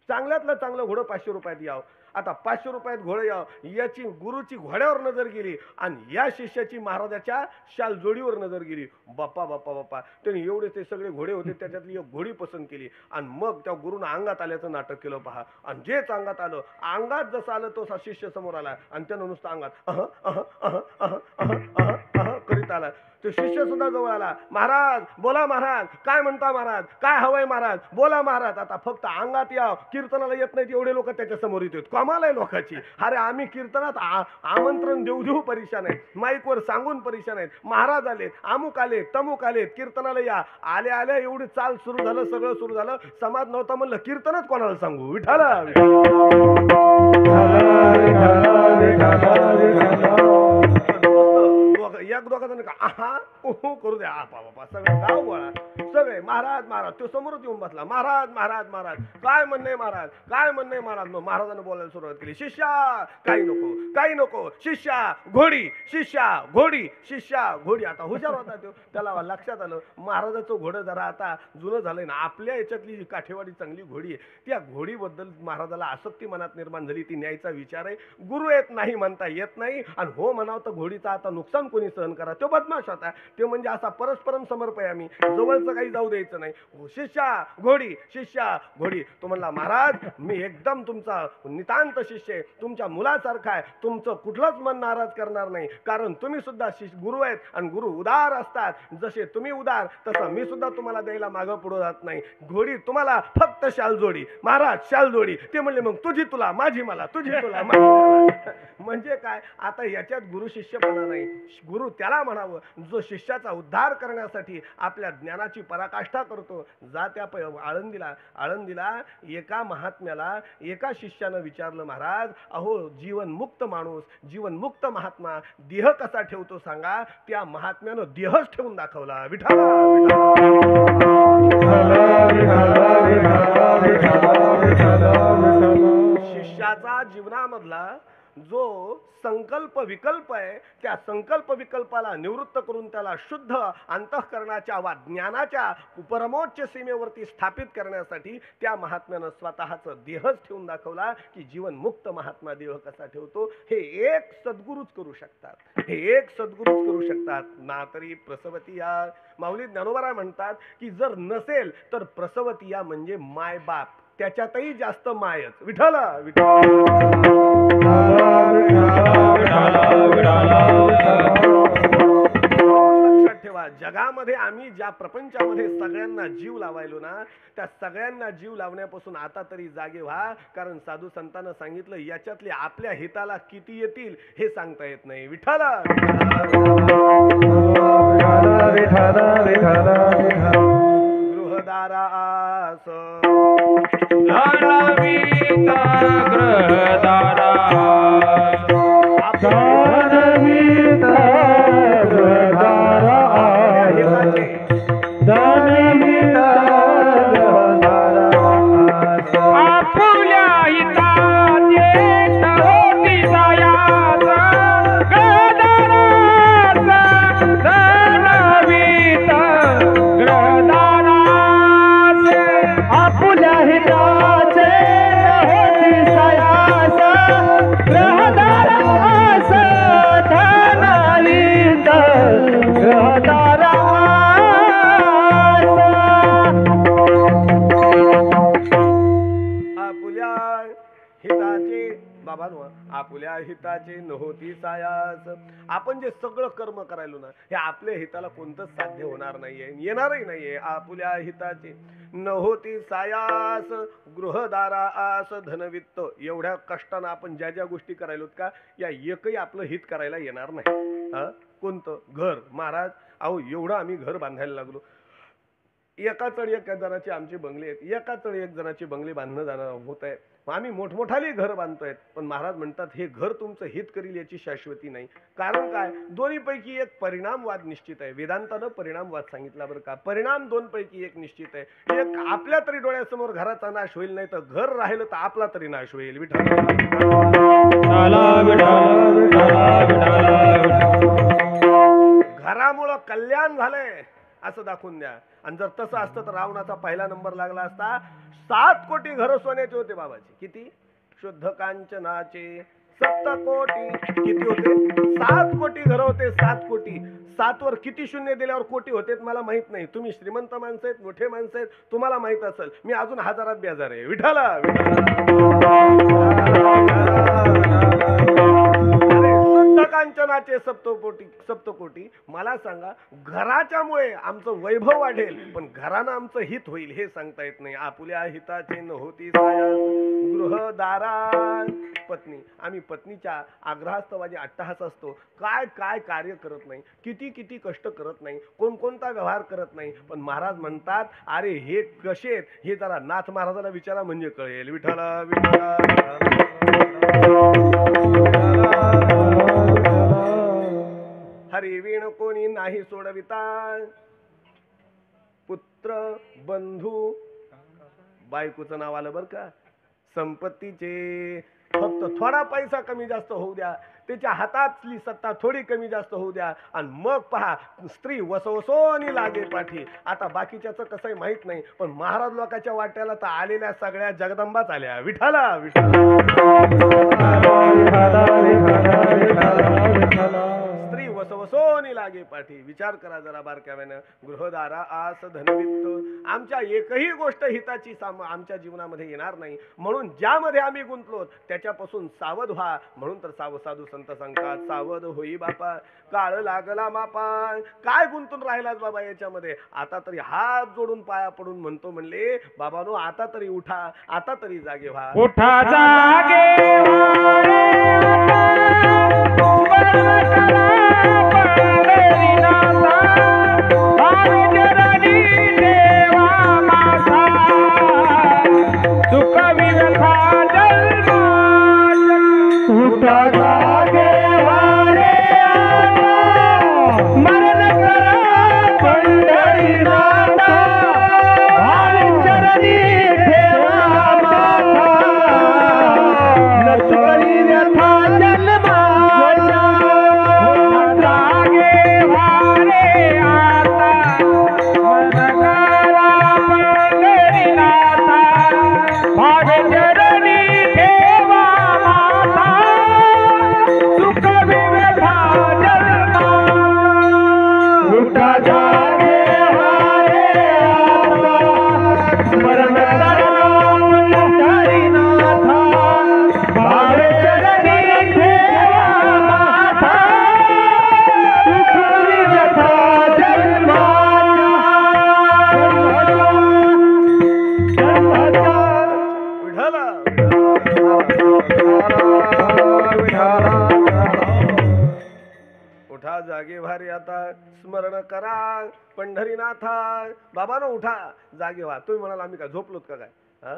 चांगल्यातलं चांगलं घोडं 500 रुपयात यावं. आता 500 रुपयात घोडं यावं, याची गुरुची घोड्यावर नजर गेली आणि या शिष्याची महाराजाच्या शाल जोडीवर नजर गेली. बाप्पा बाप्पा बाप्पा, त्यांनी एवढे ते सगळे घोडे होते त्याच्यातली एक घोडी पसंत केली आणि मग त्या गुरुनं अंगात आल्याचं नाटक केलं पहा. आणि जेच अंगात आलं, अंगात जसं आलं तो शिष्य समोर आला आणि त्यानं नुसतं अंगात करीत आला. तो शिष्य सुद्धा जवळ आला. महाराज बोला, महाराज काय म्हणता, महाराज काय हवंय, महाराज बोला महाराज. आता फक्त अंगात या, कीर्तनाला येत नाहीत एवढे लोक त्याच्या समोर येतात. कमाल आहे लोकांची. अरे आम्ही कीर्तनात आमंत्रण देऊ परेशान आहेत, माईकवर सांगून परेशान आहेत. महाराज आलेत, अमुक आलेत, तमुक आलेत, कीर्तनाला या. आल्या एवढी चाल सुरू झालं, सगळं सुरू झालं. समाज नव्हता म्हणलं कीर्तनच कोणाला सांगू. विठाला एक दोघा जण का आहा उहू करू द्या, आपा बापा सगळं गाव गोळा, सगळे महाराज महाराज. तो समोरच येऊन बसला. महाराज महाराज महाराज काय म्हणणे, महाराज काय म्हणणे, महाराज. मग महाराजांनी बोलायला सुरुवात केली. शिष्या काही नको, काही नको, शिष्या घोडी, शिष्या घोडी, शिष्या घोडी. आता हुशार होता तो, त्याला लक्षात आलं महाराजाचं घोडं जरा आता जुनं झालंय ना, आपल्या याच्यातली जी काठेवाडी चांगली घोडी आहे त्या घोडीबद्दल महाराजाला आसक्ती मनात निर्माण झाली. ती न्यायचा विचार आहे. गुरु येत नाही म्हणता येत नाही आणि हो म्हणावं तर घोडीचं आता नुकसान कोणी सहन करा. तो बदमाश होता, ते म्हणजे असा परस्परम समर्पय, आम्ही जवळचं काही जाऊ द्यायचं नाही. शिष्या घोडी, शिष्या घोडी. तो म्हणला महाराज मी एकदम तुमचा नितांत शिष्य आहे, तुमच्या मुलासारखा आहे, तुमचं कुठलंच मन नाराज करणार नाही, कारण तुम्ही सुद्धा गुरु आहेत आणि गुरु उदार असतात. जसे तुम्ही उदार तसं मी सुद्धा तुम्हाला द्यायला मागं पुढं जात नाही. घोडी तुम्हाला फक्त शाल जोडी, महाराज शाल जोडी. ते म्हणले मग तुझी तुला, माझी मला, तुझी तुला, माझी मला. म्हणजे काय, आता याच्यात गुरु शिष्यपणा नाही. गुरु त्याला म्हणावं जो शिष्याचा उद्धार करण्यासाठी आपल्या ज्ञानाची पराकाष्ठा करतो. जा त्या आळंदीला एका महात्म्याला एका शिष्यानं विचारलं, महाराज अहो जीवनमुक्त माणूस, जीवनमुक्त महात्मा देह कसा ठेवतो सांगा. त्या महात्म्यानं देहच ठेवून दाखवला. विठाला शिष्याचा जीवनामधला जो संकल्प विकल्प आहे त्या संकल्प विकल्पाला निवृत्त करून त्याला शुद्ध अंतःकरणाच्या वा ज्ञानाच्या परमोच्च सीमेवरती स्थापित करण्यासाठी त्या महात्म्यानं स्वतःचं देहच ठेवून दाखवला की जीवन मुक्त महात्मा देह कसा ठेवतो हे एक सद्गुरूच करू शकतात. हे एक सद्गुरूच करू शकतात. ना तरी प्रसवतीया. माऊली ज्ञानोबा म्हणतात की जर नसेल तर प्रसवतीया म्हणजे माय बाप, त्याच्यातही जास्त मायच. विठाला लक्षात ठेवा, जगामध्ये आम्ही ज्या प्रपंचामध्ये सगळ्यांना जीव लावायलो ना, त्या सगळ्यांना जीव लावण्यापासून आता तरी जागे व्हा. कारण साधू संतांना सांगितलं याच्यातले आपल्या हिताला किती येतील हे सांगता येत नाही. विठाला गृहदारास आपुल्या हिताचे बाबांनो आपल्या हिताचे नव्हती सायास. आपण जे सगळं कर्म करायलो ना हे आपल्या हिताला कोणतंच साध्य होणार नाहीये, येणारही नाहीये. आपुल्या हिताचे नव्हती सायास, गृहदारा आस धनवित्त. एवढ्या कष्टानं आपण ज्या ज्या गोष्टी करायलोत का या एकही आपलं हित करायला येणार नाही. हा कोणतं घर? महाराज अहो एवढं आम्ही घर बांधायला लागलो, एका चढ एक जणाचे आमचे बंगले आहेत, एका चढ एक जणाचे बंगले बांधणं जाणं होत आहे. आम्ही मोठमोठाली घर बांधतोय, पण महाराज म्हणतात हे घर तुमचं हित करील याची शाश्वती नाही. कारण काय? दोन्हीपैकी एक परिणामवाद निश्चित आहे. वेदांतानं परिणामवाद सांगितला बरं का. परिणाम दोन पैकी एक निश्चित आहे. एक आपल्या तरी डोळ्यासमोर घराचा नाश होईल, नाही तर घर राहिलं तर आपला तरी नाश होईल. विठ्ठल घरामुळं कल्याण झालंय असं दाखवून द्या. आणि जर तसं असतं तर रावणाचा पहिला नंबर लागला असता. 7 कोटी घर सोन्याचे होते बाबाचे. किती? शुद्ध कांचनाचे 7 कोटी. किती होते? 7 कोटी घर होते. 7 कोटी. 7 वर किती शून्य दिल्यावर कोटी होते मला माहित नाही. तुम्ही श्रीमंत माणसं आहेत, मोठे माणसं आहेत, तुम्हाला माहित असेल. मी अजून हजारात बेजार आहे. विठाला शुद्ध कांचनाचे सप्तकोटी. मला सांगा घराच्यामुळे आमचं वैभव वाढेल पण घरानं आमचं हित होईल हे सांगता येत नाही. आपुल्या हिताचे नव्हती सायास, गृहदारा. पत्नी आम्ही पत्नीच्या आग्रहास्तवाजी अट्टहास असतो. काय काय कार्य करत नाही, किती किती कष्ट करत नाही, कोणकोणता व्यवहार करत नाही. पण महाराज म्हणतात अरे हे कसे आहेत हे जरा नाथ महाराजाला विचारा म्हणजे कळेल. विठ्ठला विठ्ठला हरिवीण कोणी नाही सोडविता. पुत्र बंधू बायकोचं नाव आलं बर का. संपत्तीचे फक्त थोडा पैसा कमी जास्त होऊ द्या, त्याच्या हातातली सत्ता थोडी कमी जास्त होऊ द्या आणि मग पहा स्त्री वसवसोनी लागे पाठी. आता बाकीच्याचं कसंही माहित नाही पण महाराज लोकांच्या वाट्याला तर आलेल्या सगळ्या जगदंबाच आल्या. विठाला स्त्री वसवसोनी लागे पाठी. विचार करा जरा बारकाव्यानं. गृहदारा आस धनवित्त. आमच्या एकही गोष्ट हिताची आमच्या जीवनामध्ये येणार नाही. म्हणून ज्यामध्ये आम्ही गुंतलो त्याच्यापासून सावध व्हा. म्हणून तर साधू संत सांगतात सावध होई बापा काळ लागला मापा. काय गुंतून राहिलास बाबा याच्यामध्ये? आता तरी हात जोडून पाया पडून म्हणतो म्हणले बाबानो आता तरी उठा, आता तरी जागे व्हा. उठा जागे व्हा जागे भारी आता स्मरण करा पंढरीनाथा. बाबानो उठा जागे व्हा. तुम्ही म्हणाल आम्ही काय झोपलोत का काय? हा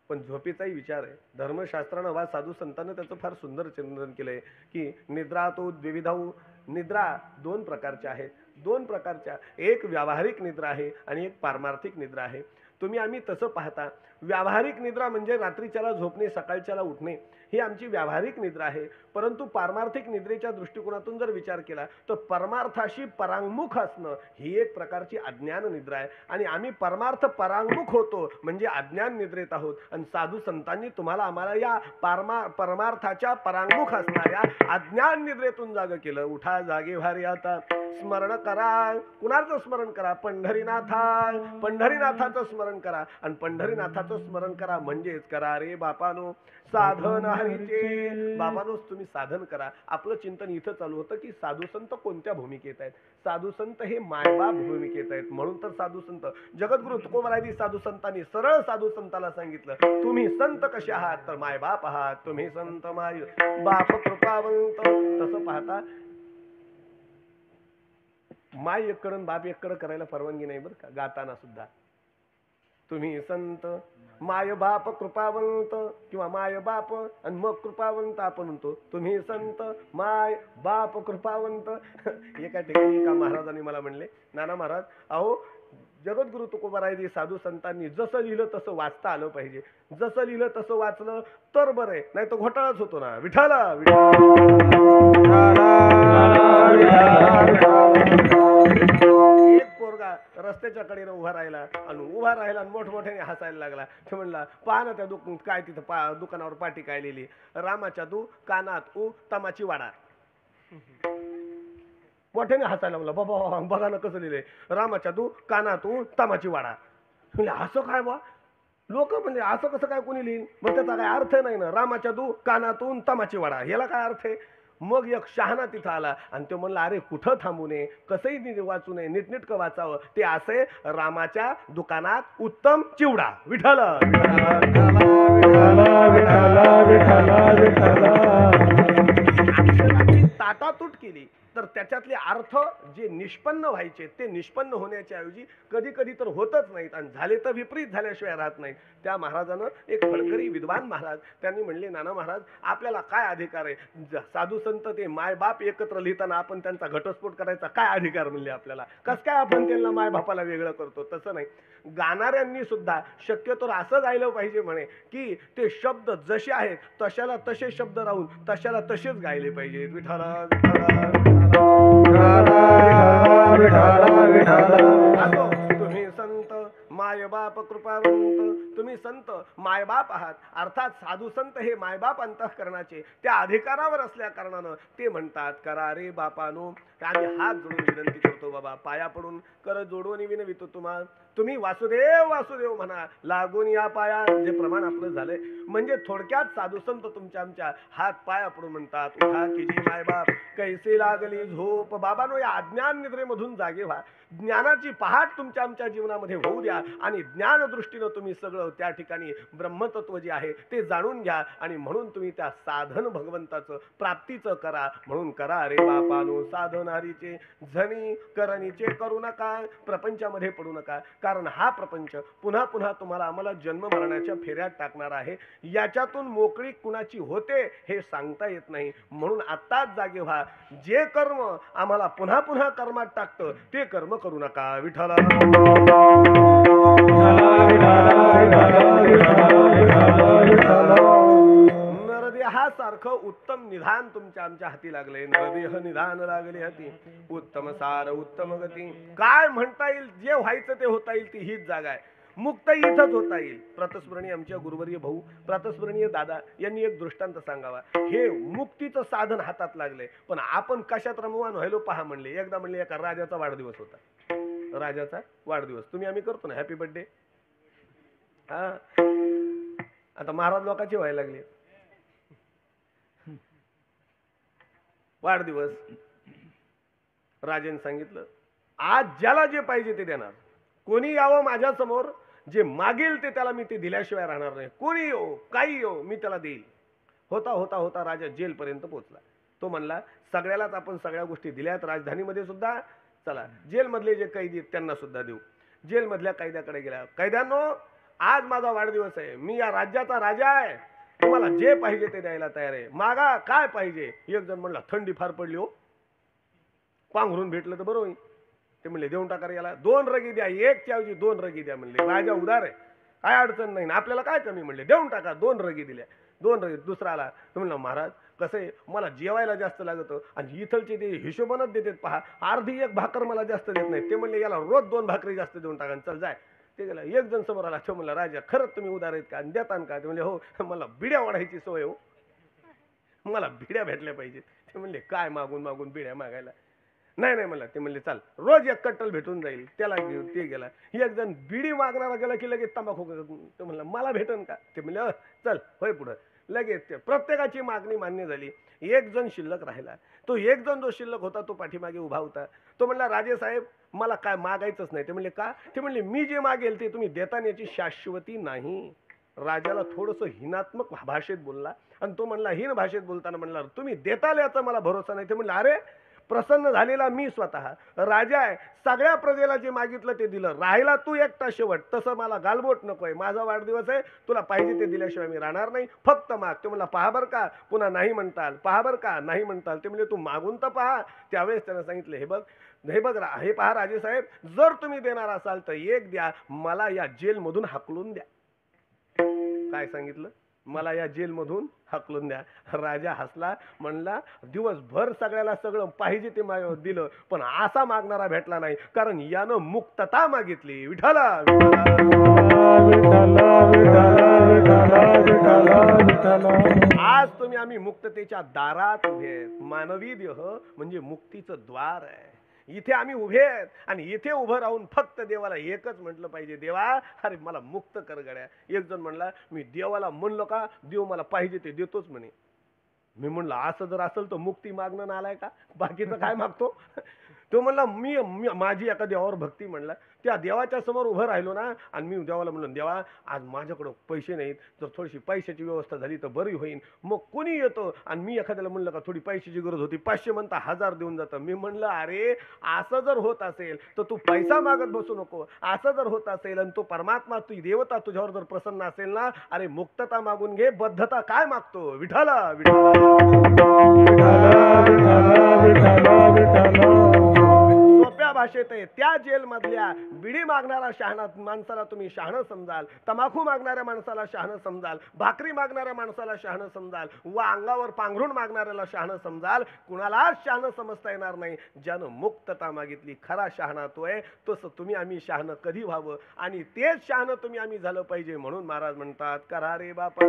पण झोपेचाही विचार आहे. धर्मशास्त्रानं वा साधू संतांना त्याचं फार सुंदर चिंतन केलंय की निद्रा तो द्विविधाऊ. निद्रा 2 प्रकारच्या आहेत. 2 प्रकारच्या. एक व्यावहारिक निद्रा आहे आणि एक पारमार्थिक निद्रा आहे. तुम्ही आम्ही तसं पाहता व्यावहारिक निद्रा म्हणजे रात्रीच्याला झोपणे सकाळच्याला उठणे ही आमची व्यावहारिक निद्रा आहे. परंतु पारमार्थिक निद्रेच्या दृष्टिकोनातून जर विचार केला तर परमार्थाशी परांगमुख असणं ही एक प्रकारची अज्ञान निद्रा आहे. आणि आम्ही परमार्थ परांगमुख होतो म्हणजे अज्ञान निद्रेत आहोत. आणि साधू संतांनी तुम्हाला आम्हाला या परमार्थाच्या परांगमुख असणाऱ्या अज्ञान निद्रेतून जाग केलं. उठा जागे भारी आता स्मरण करा. कुणाचं स्मरण करा? पंढरीनाथाचं स्मरण करा. आणि पंढरीनाथाचं स्मरण करा म्हणजेच करा रे बापानो साधन हरीचे. बाबानोच तुम्ही साधन करा. आपलं चिंतन इथं चालू होतं की साधू संत कोणत्या भूमिकेत आहेत. साधू संत हे मायबाप भूमिकेत आहेत. म्हणून तर साधू संत जगद्गुरु तुकोबारायांनी साधू संतांनी सरळ साधू संताला सांगितलं, तुम्ही संत कसे आहात तर मायबाप आहात. तुम्ही संत माय बाप कृपावंत. तसं पाहता माय एककडं बाप एककडं करायला परवानगी नाही बरं का. गाताना सुद्धा तुम्ही संत माय बाप कृपावंत किंवा माय बाप आणि मग कृपावंत आपण म्हणतो. तुम्ही संत माय बाप कृपावंत. एका ठिकाणी एका महाराजांनी मला म्हणले, नाना महाराज अहो जगद्गुरु तुकोबारायांनी साधू संतांनी जसं लिहिलं तसं वाचता आलं पाहिजे. जसं लिहिलं तसं वाचलं तर बरं आहे, नाही तर घोटाळाच होतो ना. विठाला एक पोरगा रस्त्याच्या कडेनं उभा राहिला आणि मोठमोठ्याने हसायला लागला. ते म्हणला, पहा ना त्या काय तिथं दुकानावर पाटी काय लिहिली, रामाच्या दू कानात ऊ तमाची वाडा. मोठ्याने हसायला लागला. बाबा बघा ना कसं लिहिलंय, रामाच्या दू कानात ऊ तमाची वाडा. म्हणजे असं काय बा लोक म्हणजे असं कसं काय कोणी लिहिन. मग त्याचा काय अर्थ नाही ना. रामाच्या दू कानातून तमाची वाडा याला काय अर्थ आहे. मग एक शहाणा तिथं आला आणि तो म्हणला, अरे कुठं थांबू नये, कसंही वाचू नये, नीटनीटकं वाचावं. ते असे रामाच्या दुकानात उत्तम चिवडा. विठ्ठल अक्षराची ताटातूट केली तर त्याच्यातले अर्थ जे निष्पन्न व्हायचे ते निष्पन्न होण्याच्या ऐवजी कधी कधी तर होतच नाहीत आणि झाले तर विपरीत झाल्याशिवाय राहत नाहीत. त्या महाराजानं एक फळकरी विद्वान महाराज त्यांनी म्हणले, नाना महाराज आपल्याला काय अधिकार आहे. साधू संत ते मायबाप एकत्र लिहिताना आपण त्यांचा घटस्फोट करायचा काय अधिकार म्हणले आपल्याला. कस काय आपण त्यांना मायबापाला वेगळं करतो. तसं नाही. गाणाऱ्यांनी सुद्धा शक्यतो असं गायलं पाहिजे म्हणे की ते शब्द जसे आहेत तशाला तसे शब्द राहून तशाला तसेच गायले पाहिजेत. विठाला तुम्ही संत मायबाप कृपावंत. तुम्ही संत मायबाप आहात. अर्थात साधू संत हे मायबाप अंतःकरणाचे त्या अधिकारावर असल्या कारणानं ते म्हणतात, करा रे बापानो. आम्ही हात जोडून विनंती करतो बाबा, पाया पडून कर जोडून विनवितो तुम्हाला. तुम्ही वासुदेव वासुदेव म्हणा, लागून या पाया. जे प्रमाण आपलं झालंय म्हणजे थोडक्यात साधू संत तुमच्या आमच्या हात पाया पडून म्हणतात, उठा की जी मायबाप कैसे लागली झोप. बाबानो या अज्ञान निद्रेमधून जागे व्हा. ज्ञानाची पहाट तुमच्या आमच्या जीवनामध्ये होऊ द्या आणि ज्ञान दृष्टीनं तुम्ही सगळं त्या ठिकाणी ब्रह्मतत्व जे आहे ते जाणून घ्या. आणि म्हणून तुम्ही त्या साधन भगवंताचं प्राप्तीचं करा. म्हणून करा रे बापानो साधन हरीचे. झणी करणीचे करू नका. प्रपंचामध्ये पडू नका. कारण हा प्रपंच पुन्हा पुन्हा तुम्हाला आम्हाला जन्म मरणाच्या फेऱ्यात टाकणार आहे. याच्यातून मोकळी कुणाची होते हे सांगता येत नाही. म्हणून आत्ताच जागे व्हा. जे कर्म आम्हाला पुन्हा पुन्हा कर्मात टाकतं ते कर्म करू नका. विठ्ठला नरदेहासारखं उत्तम निधान तुमच्या आमच्या हाती लागले. नरदेह निधान लागले हाती. उत्तम सार उत्तम गती. काय म्हणता येईल, जे व्हायचं ते होता येईल ती हीच जागा आहे. मुक्त इथंच होता येईल. प्रातस्मरणीय आमच्या गुरुवर्य भाऊ प्रातस्मरणीय दादा यांनी एक दृष्टांत सांगावा. हे मुक्तीचं साधन हातात लागले पण आपण कशात रमवान व्हायलो पहा म्हणले. एकदा म्हणले एका राजाचा वाढदिवस होता. राजाचा वाढदिवस तुम्ही आम्ही करतो ना हॅपी बर्थडे. हा आता महाराज लोकांचे व्हायला लागले. वाढदिवस राजाने सांगितलं, आज ज्याला जे पाहिजे ते देणार. कोणी यावं माझ्या समोर, जे मागेल ते त्याला मी ते दिल्याशिवाय राहणार नाही. कोणी येऊ काही येऊ मी त्याला देईल. होता होता होता राजा जेलपर्यंत पोहोचला. तो म्हणला सगळ्यालाच आपण सगळ्या गोष्टी दिल्यात. राजधानीमध्ये सुद्धा चला जेलमधले जे कैदी आहेत त्यांना सुद्धा देऊ. जेलमधल्या कैद्याकडे गेला. कैद्यांनो आज माझा वाढदिवस आहे. मी या राज्याचा राजा आहे. तुम्हाला जे पाहिजे ते द्यायला तयार आहे. मागा काय पाहिजे. एक जण म्हणला थंडी फार पडली हो, पांघरून भेटलं तर बरं होईल. ते म्हणले देऊन टाका रे याला. 2 रगी द्या. एक ऐवजी 2 रगी द्या म्हणले. राजा उदार आहे, काय अडचण नाही. आपल्याला काय कमी म्हणले. देऊन टाका. 2 रगी दिल्या. 2 रगी. दुसरा आला. तो म्हणला महाराज कसं आहे मला जेवायला जास्त लागतं आणि इथलचे ते हिशोबानच देतात पहा. अर्धी एक भाकर मला जास्त देत नाही. ते म्हणले याला रोज 2 भाकरी जास्त देऊन टाका. चल जाय. ते गेला. एक जण समोर आला. तो म्हणला राजा खरंच तुम्ही उदार आहेत का देतान का. ते म्हणले हो मला बिड्या वाढायची सोय हो, मला बिड्या भेटल्या पाहिजेत. ते म्हणले काय मागून मागून बिड्या मागायला. नाही नाही म्हणला. ते म्हणले चाल रोज एक कट्टल भेटून जाईल. त्याला घेऊन ते गेला. एक जण बिडी मागणारा गेला की लगेच तंबाखू तो म्हणला मला भेटन का. ते म्हणले चल होय पुढं. लगेच ते प्रत्येकाची मागणी मान्य झाली. एक जण शिल्लक राहिला. तो एक जण जो शिल्लक होता तो पाठीमागे उभा होता. तो म्हणला राजे साहेब मला काय मागायचंच नाही. ते म्हणले का. ते म्हणले मी जे मागेल ते तुम्ही देतानाची शाश्वती नाही. राजाला थोडंसं हिनात्मक भाषेत बोलला आणि तो म्हणला हीन भाषेत बोलताना म्हणला तुम्ही देताल याचा मला भरोसा नाही. ते म्हणलं अरे प्रसन्न झालेला मी स्वतः राजा आहे. सगळ्या प्रजेला जे मागितलं ते दिलं. राहिला तू एकटा शेवट. तसं मला गालबोट नकोय. माझा वाढदिवस आहे. तुला पाहिजे ते दिल्याशिवाय मी राहणार नाही. फक्त माग. ते म्हणला पहा बर का पुन्हा नाही म्हणताल. पहा बर का नाही म्हणताल. ते म्हणजे तू मागून तर पहा. त्यावेळेस त्यानं सांगितलं हे बघ हे पहा राजे साहेब जर तुम्ही देणार असाल तर एक द्या. मला या जेलमधून हाकलून द्या. काय सांगितलं. मला या जेलमधून हाकलून द्या. राजा हसला म्हणला दिवसभर सगळ्याला सगळं पाहिजे ते दिलं पण असा मागणारा भेटला नाही कारण यानं मुक्तता मागितली. विठाला आज तुम्ही आम्ही मुक्ततेच्या दारात उभे आहेत. मानवी देह म्हणजे मुक्तीचं द्वार आहे. इथे आम्ही उभे आहेत आणि इथे उभं राहून फक्त देवाला एकच म्हटलं पाहिजे देवा अरे मला मुक्त कर गड्या. एक जण म्हणला मी देवाला म्हणलो का देव मला पाहिजे ते देतोच म्हणे. मी म्हणलं असं जर असेल तर मुक्ती मागणं नालाय का. बाकीचं काय मागतो. तो म्हणला मी माझी एका देवावर भक्ती म्हणला. त्या देवाच्या समोर उभं राहिलो ना आणि मी देवाला म्हणलो देवा आज माझ्याकडं पैसे नाहीत जर थोडीशी पैशाची व्यवस्था झाली तर बरी होईल. मग कोणी येतो आणि मी एखाद्याला म्हणलं का थोडी पैशाची गरज होती 500 म्हणता 1000 देऊन जातं. मी म्हणलं अरे असं जर होत असेल तर तू पैसा मागत बसू नको. असं जर होत असेल आणि तो परमात्मा तुझी देवता तुझ्यावर जर प्रसन्न असेल ना अरे मुक्तता मागून घे. बद्धता काय मागतो. विठाला सोप्या भाषेत आहे. त्या जेल मधल्या बिडी मागणारा शहाणा माणसाला तुम्ही शहाणं समजाल. तंबाखू मागणाऱ्या माणसाला शहाणं समजाल. भाकरी मागणाऱ्या माणसाला शहाणं समजाल. व अंगावर पांघरून मागणाऱ्याला शहाणं समजाल. कुणालाच शहाणं समजता येणार नाही. ज्यानं मुक्तता मागितली खरा शहाणा तो आहे. तसं तुम्ही आम्ही शहाणं कधी व्हावं आणि तेच शहाणं तुम्ही आम्ही झालं पाहिजे. म्हणून महाराज म्हणतात करा रे बापा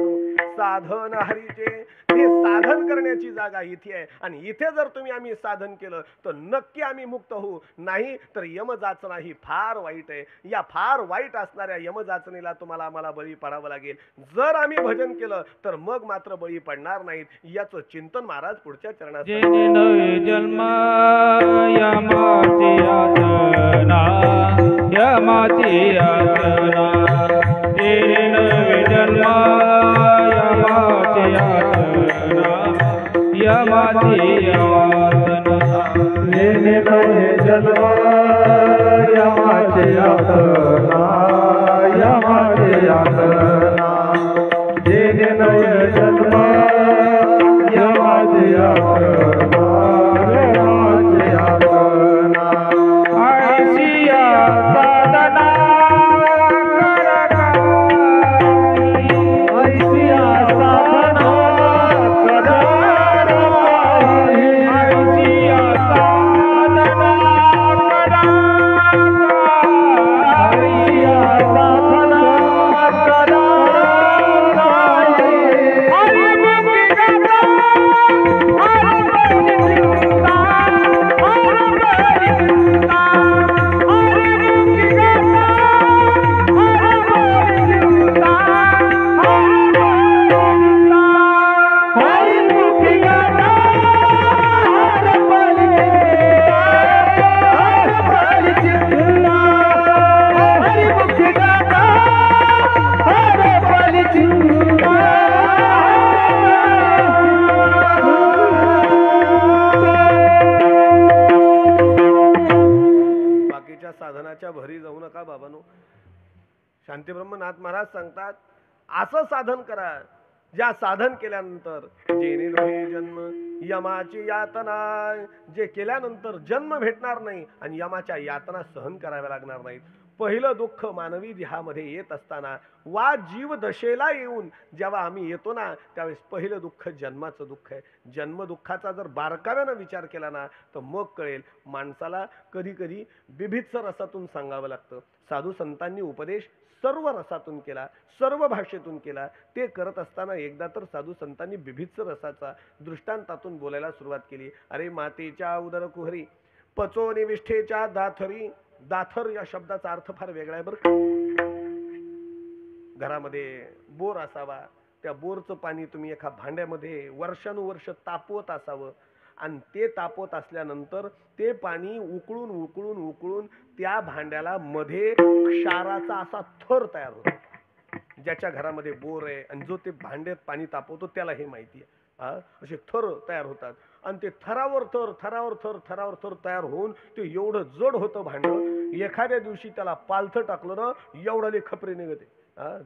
साधन हरीचे. ते साधन करण्याची जागा इथे आहे आणि इथे जर तुम्ही आम्ही साधन केलं तर नक्की आम्ही मुक्त होऊ. नाही तर यमजाचना ही फार वाईट आहे. या फार वाईट असणाऱ्या यमजाचनेला तुम्हाला आम्हाला बळी पडावं लागेल. जर आम्ही भजन केलं तर मग मात्र बळी पडणार नाहीत. याचं चिंतन महाराज पुढच्या चरणात जन्म यमाची यातना यमाची यातना जन्म यमाची यातना यमाची यातना जन्म यमाची यातना यमाची यातना जन्म यमाची यातना यमाची यातना ऐसिया साधना ऐसिया साधना साधनाच्या भरी जाऊ नका बाबांनो. शांतीब्रह्मनाथ महाराज सांगतात असं साधन करा ज्या साधन केल्यानंतर जेणे नव्हे जन्म यमाची यातना. जे केल्यानंतर जन्म भेटणार नाही आणि यमाच्या यातना सहन कराव्या लागणार नाहीत. पहिलं दुःख मानवी देहामध्ये येत असताना वा जीव दशेला येऊन जेव्हा आम्ही येतो ना त्यावेळेस पहिलं दुःख जन्माचं दुःख आहे. जन्म दुःखाचा जर बारकाव्यानं विचार केला ना तर मग कळेल माणसाला कधी कधी बिभित्स रसातून सांगावं लागतं. साधू संतांनी उपदेश सर्व रसातून केला, सर्व भाषेतून केला. ते करत असताना एकदा तर साधू संतांनी बिभित्स रसाचा दृष्टांतातून बोलायला सुरुवात केली. अरे मातेच्या उदर कुहरी पचोनी विष्ठेच्या दाथरी. दाथर या शब्दाचा अर्थ फार वेगळा आहे बरं का. घरामध्ये बोर असावा, त्या बोरचं पाणी तुम्ही एका भांड्यामध्ये वर्षानुवर्ष तापवत असावं आणि ते तापवत असल्यानंतर ते पाणी उकळून उकळून उकळून त्या भांड्याला मध्ये क्षाराचा असा थर तयार होतो. ज्याच्या घरामध्ये बोर आहे आणि जो ते भांड्यात पाणी तापवतो त्याला हे माहिती आहे. असे थर तयार होतात आणि ते थरावर थर थरावर थर थरावर थर तयार होऊन ते एवढं जड होतं भांड. एखाद्या दिवशी त्याला पालथं टाकलं ना एवढाली खपरी निघते.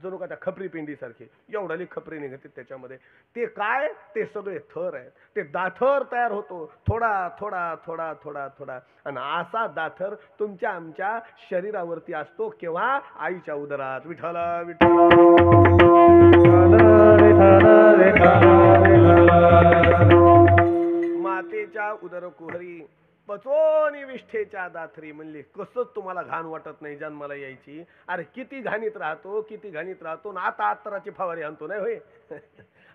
जणू का त्या खपरी पिंडी सारखी एवढाली खपरी निघते त्याच्यामध्ये. ते काय, ते सगळे थर आहेत. ते दाथर तयार होतो थोडा थोडा थोडा थोडा थोडा. आणि असा दाथर तुमच्या आमच्या शरीरावरती असतो केव्हा, आईच्या उदरात. विठ्ठला मातेच्या उदर कुहरी पचोनी विष्ठेच्या दाथरी. म्हणले कसंच तुम्हाला घाण वाटत नाही जन्माला यायची. अरे किती घाणीत राहतो, किती घाणीत राहतो. ना आता अत्तराची फवारी आणतो नाही होय.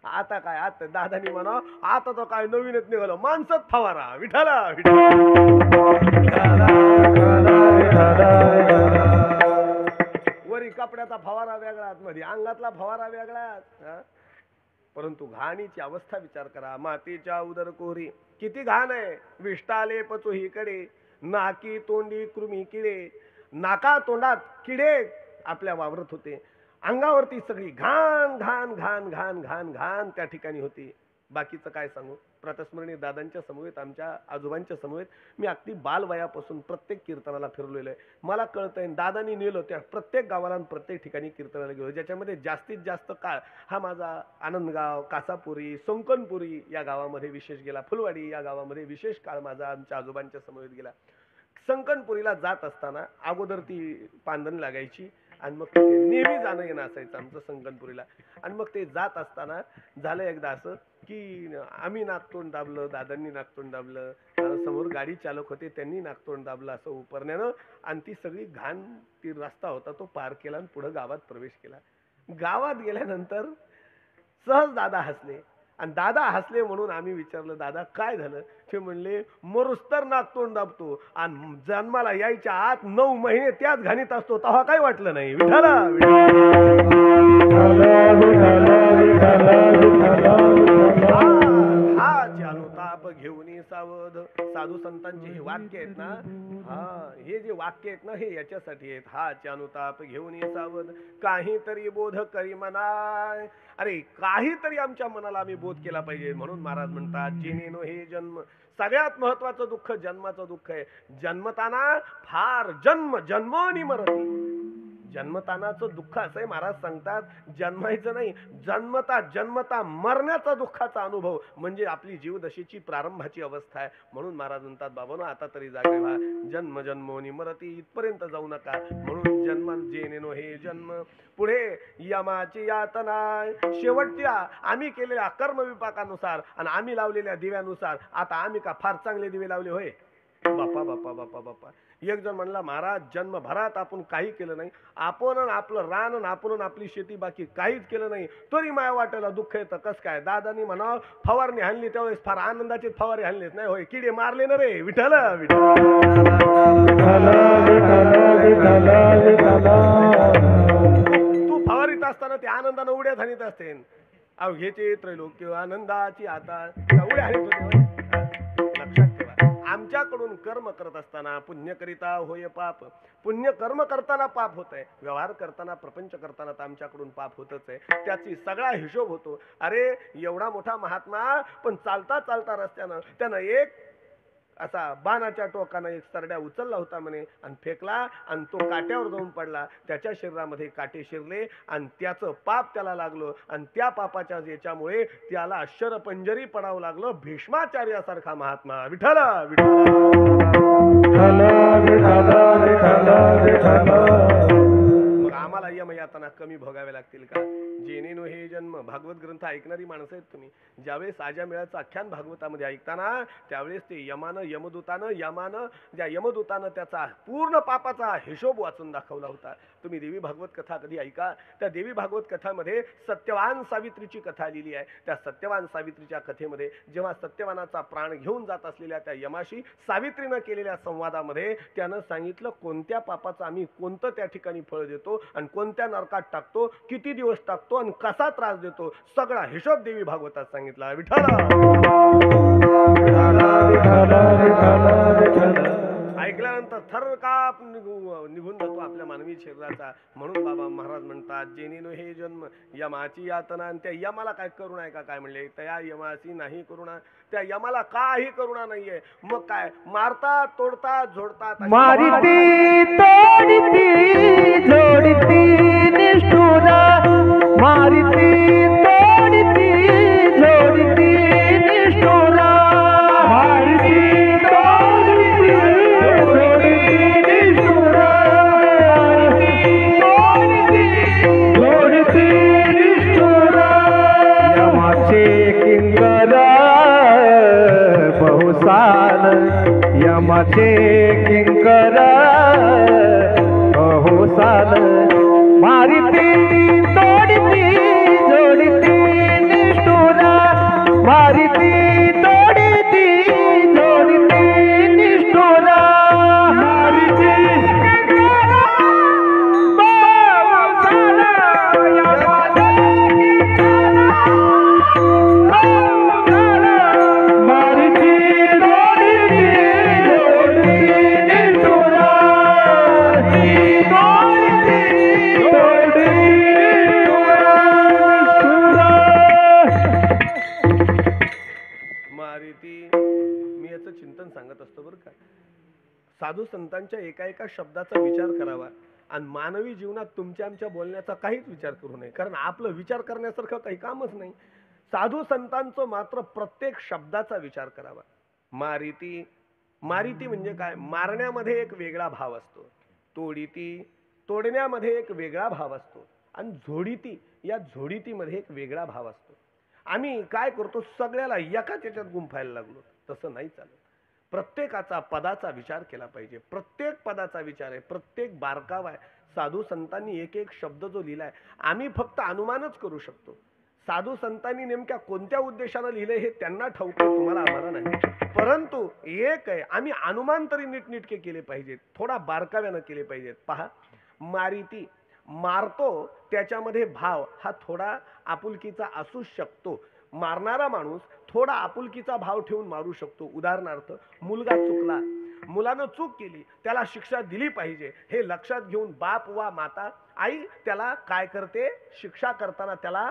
आता काय, आता दादानी म्हणा आता तर काय नवीनच निघालं माणसंच फवारा. विठाला वरी कपड्याचा फवारा वेगळाच, मध्ये अंगातला फवारा वेगळाच. परंतु घाणीची अवस्था विचार करा. मातीच्या उदर कोहरी किती घाण आहे. विष्टाले पचोहीकडे नाकी तोंडी कृमी किडे. नाका तोंडात किडे आपल्या वावरत होते. अंगावरती सगळी घाण घाण घाण घाण घाण घाण त्या ठिकाणी होती. बाकीचं काय सांगू. प्रातस्मरणीय दादांच्या समवेत, आमच्या आजोबांच्या समवेत मी अगदी बालवयापासून प्रत्येक कीर्तनाला फिरलेलो आहे. मला कळतंय दादांनी नेलं त्या प्रत्येक गावाला प्रत्येक ठिकाणी कीर्तनाला गेलो. ज्याच्यामध्ये जास्तीत जास्त काळ हा माझा आनंदगाव, कासापुरी, संकनपुरी या गावामध्ये विशेष गेला. फुलवाडी या गावामध्ये विशेष काळ माझा आमच्या आजोबांच्या समवेत गेला. संकनपुरीला जात असताना अगोदर ती पांधन लागायची आणि मग तिथे नेहमी जाणं येणं असायचं आमचं संकनपुरीला. आणि मग ते जात असताना झालं एकदा असं की आम्ही नाकतोंड दाबलं, दादांनी नाकतोंड दाबलं, समोर गाडी चालक होते त्यांनी नाकतोंड दाबलं असं उपरण्यानं. आणि ती सगळी घाण, ती रस्ता होता तो पार केला आणि पुढे गावात प्रवेश केला. गावात गेल्यानंतर सहज दादा हसले. आणि दादा हसले म्हणून आम्ही विचारलं दादा काय झालं. ते म्हणले मरुस्तर नाकतोंड दाबतो आणि जन्माला यायच्या आत 9 महिने त्याच घाणीत असतो तेव्हा काय वाटलं नाही. विठाला हा अनुताप घेऊन सावध. साधू संतांचे हे वाक्य आहेत ना, हे जे वाक्य आहेत ना हे याच्यासाठी आहेत. हा अनुताप घेऊन सावध काहीतरी बोध करी मनाय. अरे काहीतरी आमच्या मनाला आम्ही बोध केला पाहिजे. म्हणून महाराज म्हणतात जिनेनो हे जन्म. सगळ्यात महत्वाचं दुःख जन्माचं दुःख आहे. जन्मताना फार जन्मोनी मरती. जन्मतानाचं दुःख असं आहे. महाराज सांगतात जन्मायचं नाही, जन्मता मरण्याचा दुःखाचा अनुभव म्हणजे आपली जीवदशेची प्रारंभाची अवस्था आहे. म्हणून महाराज म्हणतात बाबांनो आता तरी जागे व्हा. जन्मोनी मरती इथपर्यंत जाऊ नका. म्हणून जन्म जेनेनो हे जन्म. पुढे यमाची यातना. शेवटच्या आम्ही केलेल्या कर्म विपाकानुसार आणि आम्ही लावलेल्या दिव्यानुसार आता आम्ही का फार चांगले दिवे लावले होय. बापा बापा बापा बापा. एक जण म्हणला महाराज जन्मभरात आपण काही केलं नाही. आपण आपलं रान आपण आपली शेती बाकी काहीच केलं नाही तरी माया वाटायला दुःख येतं. कस काय. दादानी म्हणा फवारणी हाणली त्यावेळेस फार आनंदाची फवारणी हाणलीच नाही होय. किडे मारले ना रे. विठ्ठल तू फवारीत असताना ते आनंदानं उड्या हाणीत असते. अवघेचे त्रैलोक्य आनंदाची आता उड्या हाणीत होते. लक्षात ठेवा आमच्याकडून कर्म करत असताना पुण्य करिता होय पाप. पुण्य कर्म करताना पाप होत आहे. व्यवहार करताना प्रपंच करताना तर आमच्याकडून पाप होतच आहे. त्याची सगळा हिशोब होतो. अरे एवढा मोठा महात्मा पण चालता चालता रस्त्यानं त्यानं एक असा बाणाच्या टोकानं एक सरड्या उचलला होता म्हणे आणि फेकला आणि तो काट्यावर जाऊन पडला. त्याच्या शरीरामध्ये काटे शिरले आणि त्याचं पाप त्याला लागलं आणि त्या पापाच्या याच्यामुळे त्याला शरपंजरी पडावं लागलं. भीष्माचार्यासारखा महात्मा. विठ्ठला मग आम्हाला यमयातना कमी भोगाव्या लागतील का. जेनेनो हे जन्म. भागवत ग्रंथ ऐकणारी माणसं आहेत तुम्ही. ज्यावेळेस आजा मेळाचं आख्यान भागवतामध्ये ऐकताना त्यावेळेस ते यमानं त्याचा पूर्ण पापाचा हिशोब वाचून दाखवला होता. तुम्ही देवी भागवत कथा कधी ऐका. त्या देवी भागवत कथामध्ये सत्यवान सावित्रीची कथा लिहिली आहे. त्या सत्यवान सावित्रीच्या कथेमध्ये जेव्हा सत्यवानाचा प्राण घेऊन जात असलेल्या त्या यमाशी सावित्रीनं केलेल्या संवादामध्ये त्यानं सांगितलं कोणत्या पापाचं आम्ही कोणतं त्या ठिकाणी फळ देतो आणि कोणत्या नरकात टाकतो, किती दिवस टाकतो आणि कसा त्रास देतो, सगळा हिशोब देवी भागवतात सांगितला. विठ्ठल ऐकल्यानंतर थरकाप निघून जातो आपल्या मानवी शरीराचा. म्हणून बाबा महाराज म्हणतात जेनीनो हे जन्म यमाची यातना. आणि त्या यमाला काय करुणा आहे का? काय म्हणले त्या यमाची नाही करुणा, त्या यमाला काही करुणा नाहीये. मग काय मारतात, तोडतात, झोडतात, मारिती तोडिती जोडिती निष्ठुरा, मारिती तोडिती जोडिती निष्ठुरा, मारिती तोडिती जोडिती निष्ठुरा, मारिती तोडिती निष्ठुरा. यमाचे किंकर बहुसाल, यमाचे किंकर बहुसाल, मारिती तोडिती जोडिती निष्ठुरा, मारिती तोडिती जोडिती निष्ठुरा, मारिती बहुसाल, यमाचे किंकर बहुसाल, मारिती तोडिती जोडिती निष्ठुरा, मारिती. मी याचं चिंतन सांगत असतो बरं का. साधू संतांच्या एका एका शब्दाचा विचार करावा आणि मानवी जीवनात तुमच्या आमच्या बोलण्याचा काहीच विचार करू नये, कारण आपलं विचार करण्यासारखं काही कामच नाही. साधू संतांचं मात्र प्रत्येक शब्दाचा विचार करावा. मारिती, मारिती म्हणजे काय? मारण्यामध्ये एक वेगळा भाव असतो. तोडिती, तोडण्यामध्ये एक वेगळा भाव असतो. आणि झोडिती, या झोडितीमध्ये एक वेगळा भाव असतो. आम्ही काय करतो, सगळ्याला एकाच याच्यात गुंफायला लागलो. तसं नाही चालत. प्रत्येकाचा पदाचा विचार केला पाहिजे. प्रत्येक पदाचा विचार आहे, प्रत्येक बारकावा आहे. साधू संतांनी एक एक शब्द जो लिहिलाय आम्ही फक्त अनुमानच करू शकतो. साधू संतांनी नेमक्या कोणत्या उद्देशानं लिहिले हे त्यांना ठाऊक आहे, तुम्हाला आम्हाला नाही. परंतु एक आहे, आम्ही अनुमान तरी नीटनेटके केले पाहिजेत, थोडा बारकाव्यानं केले पाहिजेत. पहा, मारिती, मारतो त्याच्यामध्ये भाव हा थोडा आपुलकीचा असू शकतो. मारणारा माणूस थोडा आपुलकीचा भाव ठेवून मारू शकतो. उदाहरणार्थ, मुलगा चुकला, मुलानं चूक केली, त्याला शिक्षा दिली पाहिजे हे लक्षात घेऊन बाप वा माता आई त्याला काय करते, शिक्षा करताना त्याला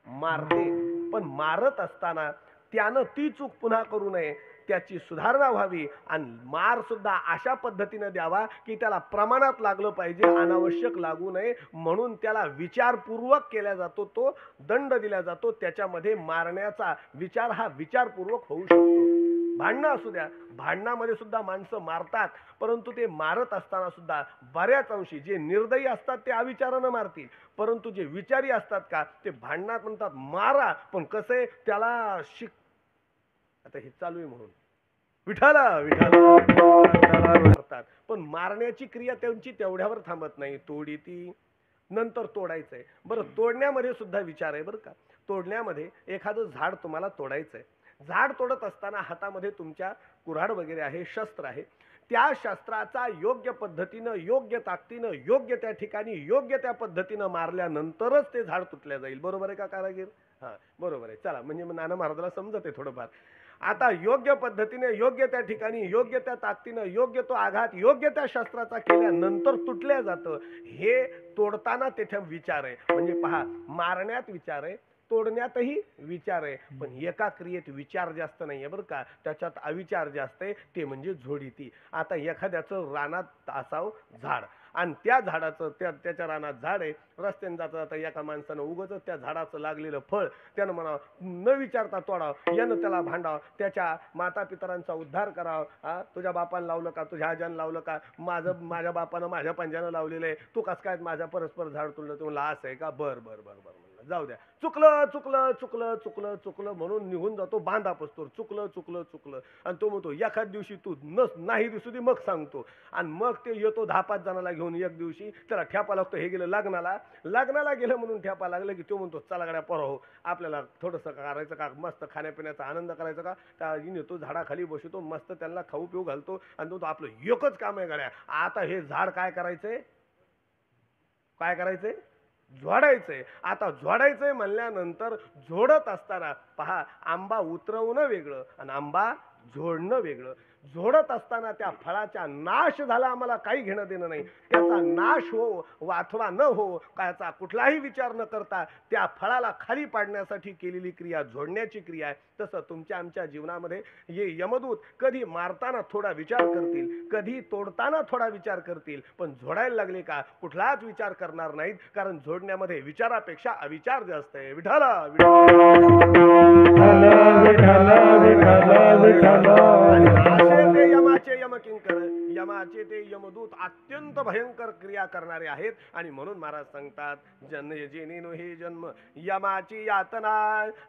मारते. पण मारत असताना त्यानं ती चूक पुन्हा करू नये, त्याची सुधारणा व्हावी आणि मार सुद्धा अशा पद्धतीने द्यावा की त्याला प्रमाणात लागलं पाहिजे, अनावश्यक लागू नये. म्हणून त्याला विचारपूर्वक केला जातो, तो दंड दिला जातो. त्याच्यामध्ये मारण्याचा विचार हा विचारपूर्वक होऊ शकतो. भांडणं असू द्या, भांडणामध्ये सुद्धा माणसं मारतात, परंतु ते मारत असताना सुद्धा बऱ्याच अंशी जे निर्दयी असतात ते अविचारानं मारतील, परंतु जे विचारी असतात का ते भांडणात म्हणतात मारा, पण कसं आहे त्याला आता हे चालू आहे म्हणून विठाला विठाला करतात. पण मारण्याची क्रिया त्यांची तेवढ्यावर थांबत नाही. तोडीती, नंतर तोडायचंय. बरं, तोडण्यामध्ये सुद्धा विचार आहे बरं का. तोडण्यामध्ये एखादं झाड तुम्हाला तोडायचंय, झाड तोडत असताना हातामध्ये तुमच्या कुऱ्हाड वगैरे आहे, शस्त्र आहे. त्या शस्त्राचा योग्य पद्धतीनं, योग्य ताकदीनं, योग्य त्या ठिकाणी, योग्य त्या पद्धतीनं मारल्यानंतरच ते झाड तुटल्या जाईल. बरोबर आहे का कारागीर? हा, बरोबर आहे. चला, म्हणजे नाना महाराजाला समजत आहे थोडंफार. आता योग्य पद्धतीने, योग्य त्या ठिकाणी, योग्य त्या ताकदीनं, योग्य तो आघात, योग्य त्या शस्त्राचा केल्यानंतर तुटल्या जातं. हे तोडताना तेथे विचार आहे. म्हणजे पहा, मारण्यात विचार आहे, तोडण्यातही विचार आहे, पण एका क्रियेत विचार जास्त नाहीये बरं का, त्याच्यात अविचार जास्त आहे. ते म्हणजे झोडीती. आता एखाद्याचं रानात असावं झाड आणि त्या झाडाचं त्याच्या रानात झाड आहे, रस्त्याने जाता जाता एका माणसानं उगाच त्या झाडाचं लागलेलं फळ त्यानं म्हणावं, न विचारता तोडावं, यानं त्याला भांडावं, त्याच्या माता पितरांचा उद्धार करावा. तुझ्या बापानं लावलं का, तुझ्या आज्यानं लावलं का, माझ्या बापानं माझ्या पंजानं लावलेलं आहे, तू कसं काय माझ्या परस्पर झाड तुडलं? तू म्हणला असं आहे का? बर बर बर बर म्हणलं, जाऊ द्या, चुकलं चुकलं चुकलं चुकलं चुकलं म्हणून निघून जातो बांधा पसतोर, चुकलं चुकलं चुकलं. आणि तो म्हणतो एखाद दिवशी तू नाही दिसू दे मग सांगतो. आणि मग ते येतो 10-5 जणाला घेऊन, एक दिवशी त्याला ठ्यापा लागतो. हे गेलं लग्नाला गेलं म्हणून ठ्यापा लागलं की तो म्हणतो चला गड्या पोरं हो, आपल्याला थोडंसं करायचं का, मस्त खाण्यापिण्याचा आनंद करायचा का. त्या नेतो झाडाखाली बसतो, मस्त त्यांना खाऊ पिऊ घालतो. आणि तो आपलं एकच काम आहे गड्या, आता हे झाड काय करायचंय झोडायचंय. आता झोडायचंय म्हणल्यानंतर झोडत असताना पहा, आंबा उतरवणं वेगळं आणि आंबा झोडणं वेगळं. झोडत असताना त्या फळाचा नाश झाला आम्हाला काही घेणं देणं नाही. त्याचा नाश हो वा अथवा न हो कायचा कुठलाही विचार न करता त्या फळाला खाली पाडण्यासाठी केलेली क्रिया झोडण्याची क्रिया आहे. तसं तुमच्या आमच्या जीवनामध्ये हे यमदूत कधी मारताना थोडा विचार करतील, कधी तोडताना थोडा विचार करतील, पण झोडायला लागले का कुठलाच विचार करणार नाहीत. कारण झोडण्यामध्ये विचारापेक्षा अविचार जास्त आहे. विठाला ते यमाचे यमकिंकर, यमाचे ते यमदूत अत्यंत भयंकर क्रिया करणारे आहेत. आणि म्हणून महाराज सांगतात जेनेनो हे जन्म यमाची यातना.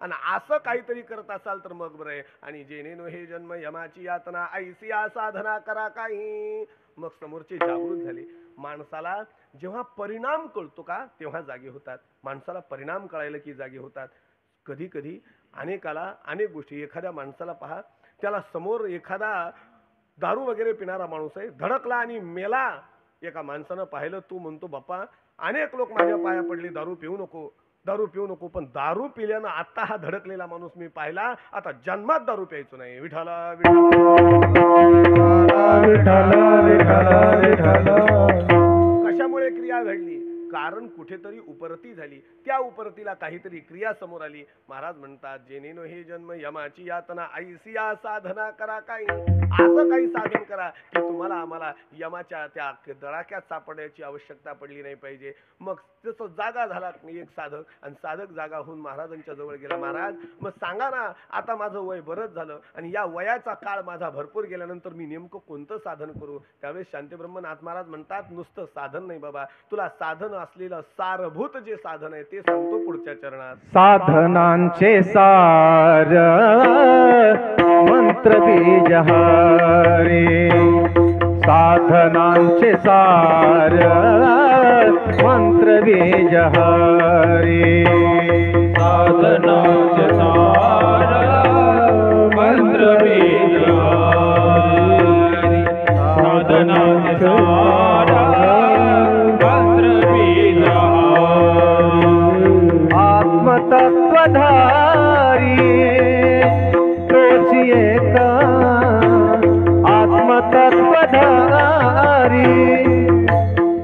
आणि असं काहीतरी करत असाल तर मग बरं आहे. आणि जेनेनो हे जन्म यमाची यातना, ऐसिया साधना करा काही. मग समोरचे जागृत झाले. माणसाला जेव्हा परिणाम कळतो का तेव्हा जागे होतात. माणसाला परिणाम कळायला की जागे होतात. कधी कधी अनेकाला अनेक गोष्टी, एखाद्या माणसाला पहा, त्याला समोर एखादा दारू वगैरे पिणारा माणूस आहे, धडकला आणि मेला. एका माणसानं पाहिलं, तू म्हणतो बाप्पा अनेक लोक माझ्या पाया पडली, दारू पिऊ नको, पण दारू पिल्यानं आता हा धडकलेला माणूस मी पाहिला, आता जन्मात दारू प्यायचो नाही. विठाला कशामुळे क्रिया घडली? कारण कुठेतरी उपरती झाली, त्या उपरतीला काहीतरी क्रिया समोर आली. महाराज म्हणतात जेनेनो हे जन्म यमाची यातना, ऐसिया साधना करा काही. असं काही साधन करा की तुम्हाला आम्हाला यमाच्या त्या दडाक्यात सापडण्याची आवश्यकता पडली नाही पाहिजे. मग तसं जागा झाला एक साधक, आणि साधक जागा होऊन महाराजांच्या जवळ गेला. महाराज मग सांगा ना, आता माझं वय बरंच झालं आणि या वयाचा काळ माझा भरपूर गेल्यानंतर मी नेमकं कोणतं साधन करू? त्यावेळेस शांतीब्रह्मनाथ महाराज म्हणतात नुसतं साधन नाही बाबा, तुला साधन असलेलं सारभूत जे साधन आहे ते सांगतो पुढच्या चरणात. साधनांचे सार मंत्र बीज हरी, साधनांचे सार मंत्र बीज हरी, साधनांचे सार मंत्र बीज हरी, साधनांचे सार मंत्र बीज हरी. आत्मतत्वधारी तोची एक, आत्मतत्वधारी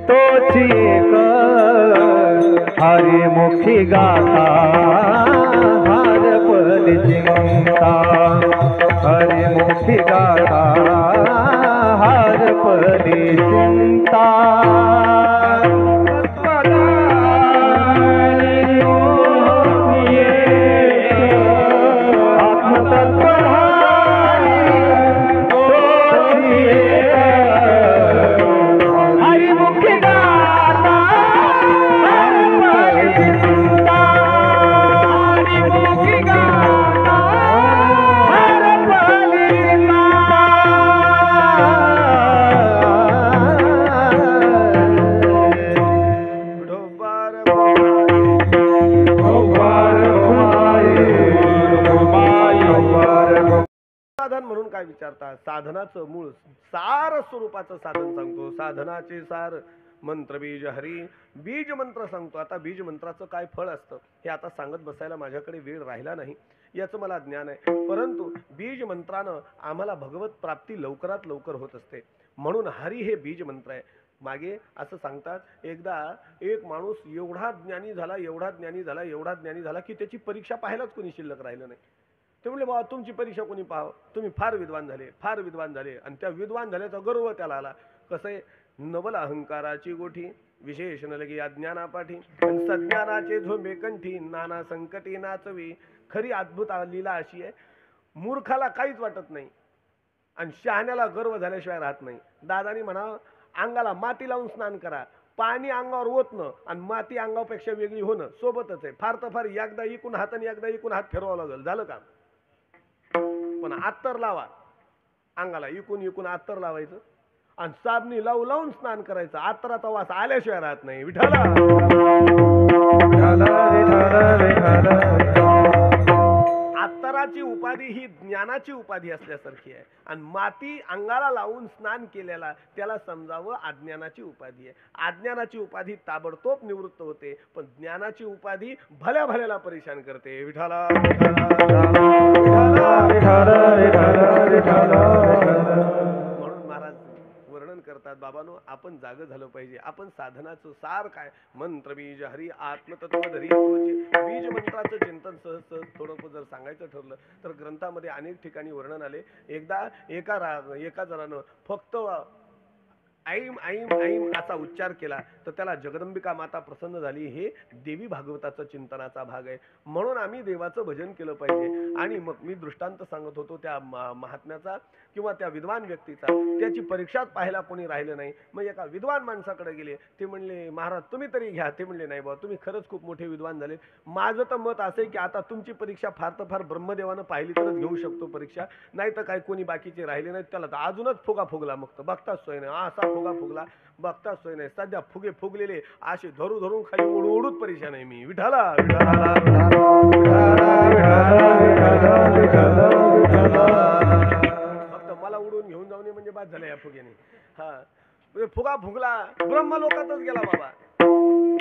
तोची एक, हरिमुखी गाता हरपद चिंता, हरिमुखी गाता हरपद चिंता. साधन म्हणून काय विचारता? साधनाचं मूळ सार स्वरूपाचं साधन सांगतो. साधनाचे सार मंत्र बीज हरी, बीज मंत्र सांगतो. आता बीज मंत्राचं काय फळ असतं हे आता सांगत बसायला माझ्याकडे वेळ राहिला नाही, याचं मला ज्ञान आहे. परंतु बीज मंत्रानं आम्हाला भगवत प्राप्ती लवकरात लवकर होत असते. म्हणून हरी हे बीज मंत्र आहे. मागे असं सांगतात, एकदा एक माणूस एवढा ज्ञानी झाला की त्याची परीक्षा पाहायलाच कोणी शिल्लक राहिलं नाही. ते म्हणले बाबा तुमची परीक्षा कोणी पाहावं, तुम्ही फार विद्वान झाले. आणि त्या विद्वान झाल्याचा गर्व त्याला आला. कसं आहे, नवल अहंकाराची गोठी विशेष न लगे अज्ञानापाठी, आणि सज्ञानाचे झोंबे कंठी नाना संकटी नाचवी. खरी अद्भुत लीला अशी आहे, मूर्खाला काहीच वाटत नाही आणि शहाण्याला गर्व झाल्याशिवाय राहत नाही. दादानी म्हणा अंगाला माती लावून स्नान करा, पाणी अंगावर ओतणं आणि माती अंगापेक्षा वेगळी होणं सोबतच आहे. फार तर फार एकदा इकून हात आणि एकदा इकून हात फिरवावं लागेल, झालं काम. पण अत्तर लावा अंगाला, इकून इकून अत्तर लावायचं आणि साबणी लावून लावून स्नान करायचं. अत्तराचा वास आल्याशिवाय राहत नाही. विठाला अत्तराची उपाधी ही ज्ञानाची उपाधी असल्यासारखी आहे आणि माती अंगाला लावून स्नान केलेला त्याला समजावं अज्ञानाची उपाधी आहे. अज्ञानाची उपाधी ताबडतोब निवृत्त होते, पण ज्ञानाची उपाधी भल्या भल्याला परेशान करते. विठाला म्हणून महाराज वर्णन करतात, बाबांनो आपण जाग झालं पाहिजे. आपण साधनाचं सार काय, मंत्र बीज हरी आत्मतत्व धरी बीज मंत्राचं चिंतन सहज सहज थोडं जर सांगायचं ठरलं तर ग्रंथामध्ये अनेक ठिकाणी वर्णन आले. एकदा एका जणानं फक्त ऐम ऐम ऐम असा उच्चार केला तर त्याला जगदंबिका माता प्रसन्न झाली. हे देवी भागवताचं चिंतनाचा भाग आहे. म्हणून आम्ही देवाचं भजन केलं पाहिजे. आणि मग मी दृष्टांत सांगत होतो त्या महात्म्याचा किंवा त्या विद्वान व्यक्तीचा. त्याची परीक्षाच पाहायला कोणी राहिलं नाही. मग एका विद्वान माणसाकडे गेले. ते म्हणले, महाराज तुम्ही तरी घ्या. ते म्हणले, नाही बाबा तुम्ही खरंच खूप मोठे विद्वान झाले. माझं तर मत असं आहे की आता तुमची परीक्षा फार तर फार ब्रह्मदेवानं पाहिली तरच घेऊ शकतो परीक्षा, नाही तर काही कोणी बाकीचे राहिले नाहीत. त्याला तर अजूनच फुगा फुगला. मग तर बघताच सोय नाही, असा फुगा फुगला बघताच सोय नाही. सध्या फुगे फुगलेले असे धरू धरून खाली ओढू ओढूच परेशान आहे मी. विठाला फक्त मला उडून घेऊन जाऊन म्हणजे बाद झालं या फुग्याने. हा फुगा फुगला, ब्रह्मलोकातच गेला बाबा.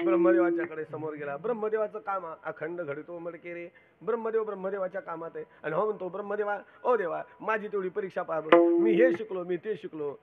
ब्रह्मदेवाच्याकडे समोर गेला. ब्रह्मदेवाचं काम अखंड घडतो मडके रे. ब्रह्मदेवाच्या कामात आहे. आणि हो म्हणतो, ब्रह्मदेवा ओ देवा माझी तेवढी परीक्षा पाहा बरं. मी हे शिकलो, मी ते शिकलो.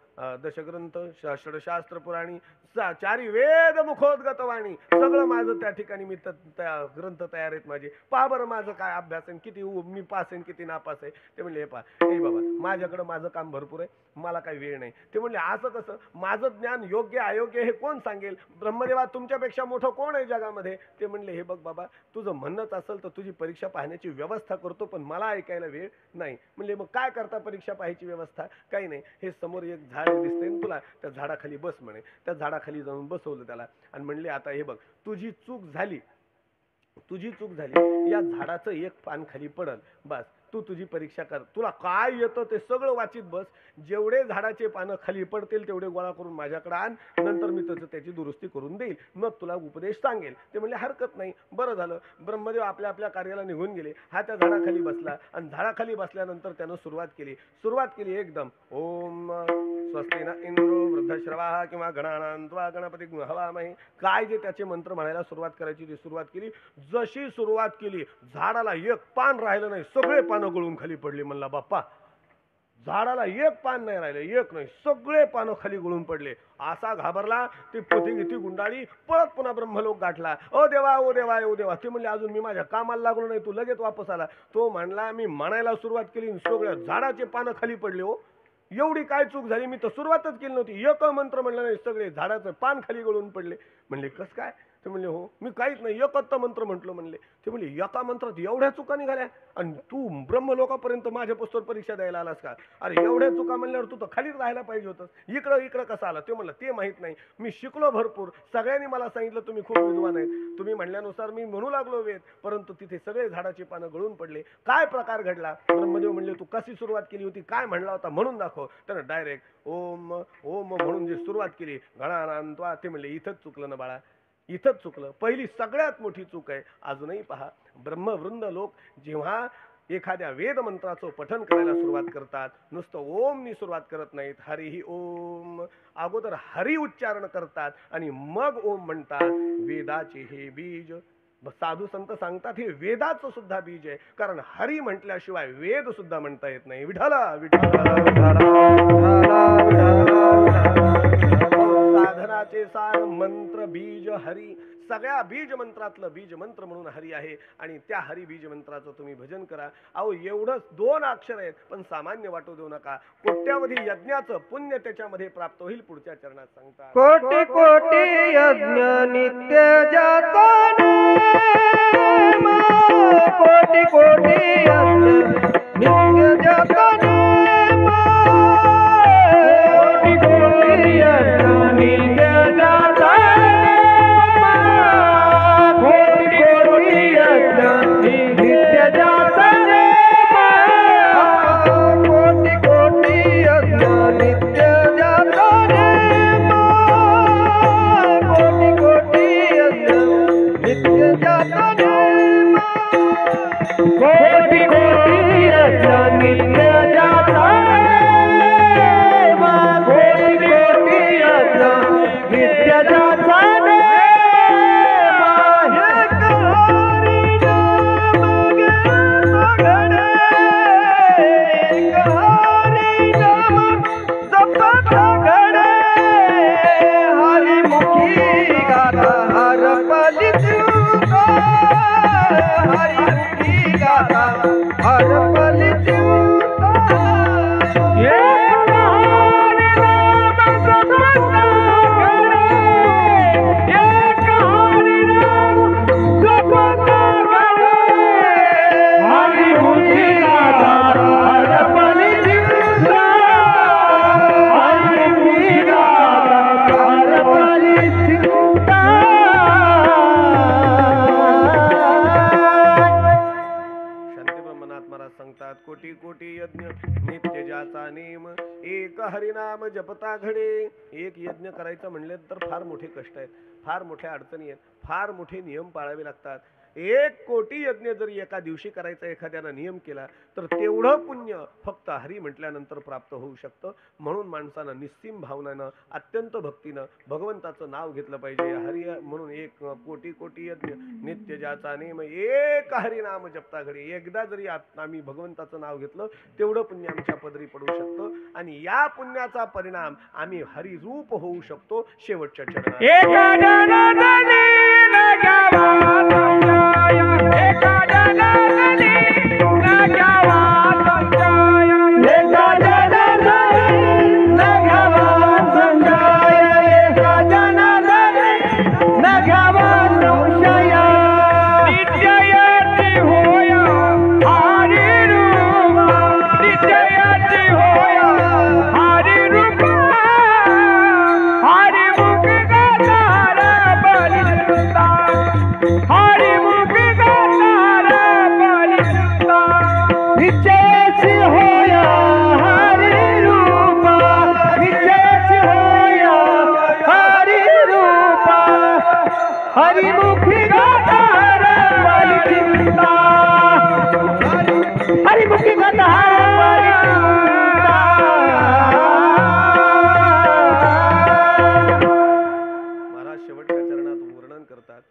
दशग्रंथ, षडशास्त्र पुराणी, चारी वेद मुखोद्गत वाणी, सगळं माझं त्या ठिकाणी मी ग्रंथ तयार आहेत माझे. पहा बरं माझं काय अभ्यास आहे, किती मी पास आहे किती नापास आहे. ते म्हणले, हे पहा हे बाबा माझ्याकडे माझं काम भरपूर आहे, मला काही वेळ नाही. ते म्हणले, असं कसं, माझं ज्ञान योग्य अयोग्य हे कोण सांगेल? ब्रह्मदेवा तुमच्यापेक्षा मोठं कोण आहे जगामध्ये? ते म्हणले, हे बघ बाबा तुझं म्हणणंच असेल तर तुझी परीक्षा पाहण्याची व्यवस्था करतो, पण मला ऐकायला वेळ नाही. म्हणले, मग काय करता परीक्षा पाहायची व्यवस्था? काही नाही, हे समोर एक झाड दिसतंय ना तुला, त्या झाडाखाली बस म्हणे. त्या झाडाखाली जाऊन बसवलं त्याला आणि म्हणले, आता हे बघ तुझी चूक झाली, या झाडाचं एक पान खाली पडल, बस तू तुझी परीक्षा कर. तुला काय येतं ते सगळं वाचित बस. जेवढे झाडाचे पानं खाली पडतील तेवढे गोळा करून माझ्याकडे आण, नंतर मी त्याची दुरुस्ती करून देईल, मग तुला उपदेश सांगेल. ते म्हणले, हरकत नाही. बरं झालं. ब्रह्मदेव आपल्या आपल्या कार्याला निघून गेले. हा त्या झाडाखाली बसला आणि झाडाखाली बसल्यानंतर त्यानं सुरुवात केली एकदम, ओम स्वस्ति न इंद्रो वृद्धश्रवाः किंवा गणानान्त्वा गणपती हवामहे, काय जे त्याचे मंत्र म्हणायला सुरुवात करायची ती सुरुवात केली. जशी सुरुवात केली झाडाला एक पान राहिलं नाही, सगळे पानं गळून खाली पडली. म्हणला, बाप्पा झाडाला एक पान नाही राहिले, एक नाही, सगळे पानं खाली गळून पडले. असा घाबरला. ती पोथी घेती गुंडाळी, पळत पुन्हा ब्रह्मलोक गाठला. ओ देवा ओ देवा ओ देवा. ते म्हणले, अजून मी माझ्या कामाला लागलो नाही, तू लगेच वापस आला. तो म्हणला, मी म्हणायला सुरुवात केली, सगळ्या झाडाचे पानं खाली पडले. हो एवढी काय चूक झाली, मी तर सुरुवातच केली नव्हती. एक मंत्र म्हणलं नाही, सगळे झाडाचं पान खाली गळून पडले. म्हणले, कस काय? ते म्हणले, हो मी काहीच नाही, एकच मंत्र म्हटलं. म्हणले, ते म्हणले, एका मंत्रात एवढ्या चुका निघाल्या आणि तू ब्रह्मलोकापर्यंत माझ्या पुस्तक परीक्षा द्यायला आलास का? अरे एवढ्या चुका म्हणल्यावर तू तर खालीच राहायला पाहिजे होतं, इकडं कसं आला? ते म्हणलं, ते माहित नाही, मी शिकलो भरपूर. सगळ्यांनी मला सांगितलं तुम्ही खूप विद्वान आहेत, तुम्ही म्हणल्यानुसार मी म्हणू लागलो वेद, परंतु तिथे सगळे झाडाची पानं गळून पडले. काय प्रकार घडला? ब्रह्मदेव म्हणले, तू कशी सुरुवात केली होती, काय म्हणला होता म्हणून दाखव. त्यानं डायरेक्ट ओम ओम म्हणून जी सुरुवात केली, गणानान्त्वा. ते म्हणले, इथंच चुकलं ना बाळा, इथंच चुकलं. पहिली सगळ्यात मोठी चूक आहे. अजूनही पहा, ब्रह्मवृंद लोक जेव्हा एखाद्या वेद मंत्राचं पठन करायला सुरुवात करतात, नुसतं ओमनी सुरुवात करत नाहीत, हरिही ओम, अगोदर हरी उच्चारण करतात आणि मग ओम म्हणतात. वेदाचे हे बीज, साधू संत सांगतात, हे वेदाचं सुद्धा बीज आहे, कारण हरी म्हटल्याशिवाय वेद सुद्धा म्हणता येत नाही. विठाला साधनाचे सार मंत्र बीज हरी. सगळ्या बीज मंत्रातलं बीज मंत्र म्हणून हरी आहे आणि त्या हरी बीज मंत्राचं तुम्ही भजन करा. अहो एवढंच 2 अक्षर आहेत, पण सामान्य वाटू देऊ नका. कोट्यावधी यज्ञाचं पुण्य त्याच्यामध्ये प्राप्त होईल. पुढच्या चरणात सांगतात, कोटी कोटी यज्ञ नित्य जाता नेम, कोटी कोटी यज्ञ नित्य जाता नेम, कोटी कोटी यज्ञ नित्य जाता कोटी कोटी यज्ञ नित्य ज्याचा नेम एक हरिनाम जपता घडे. एक यज्ञ करायचं म्हणले तर फार मोठे कष्ट आहेत, फार मोठ्या अडचणी आहेत, फार मोठे नियम पाळावे लागतात. 1,000,000 यज्ञ जर एका दिवशी करायचा एखाद्यानं नियम केला तर तेवढं पुण्य फक्त हरी म्हटल्यानंतर प्राप्त होऊ शकतं. म्हणून माणसानं निस्सीम भावनानं अत्यंत भक्तीनं भगवंताचं नाव घेतलं पाहिजे. हरी म्हणून 1,000,000 कोटी यज्ञ नित्य ज्याचा नेम एक हरी नाम जपता घडी. एकदा जरी आम्ही भगवंताचं नाव घेतलं तेवढं पुण्य आमच्या पदरी पडू शकतं आणि या पुण्याचा परिणाम आम्ही हरिरूप होऊ शकतो शेवटच्या चरणात. एका जनार्दनी लगावा संजय, एका जनार्दनी लगावा संजय, एका जनार्दनी लगावा संशय, एका जनार्दनी लगावा संशय. नित्ययती होय हरी रूप, नित्ययती होय हरी रूप, हरी मुख गातार बलिष्ठता, हरी मुख गातार बलिष्ठता. निश्चयच होय हरी रूप, निश्चयच होय हरी रूप, हरिमुखी गातार बलिष्ठता, हरिमुखी गातार बलिष्ठता. महाराज शेवटच्या चरणात वर्णन करतात.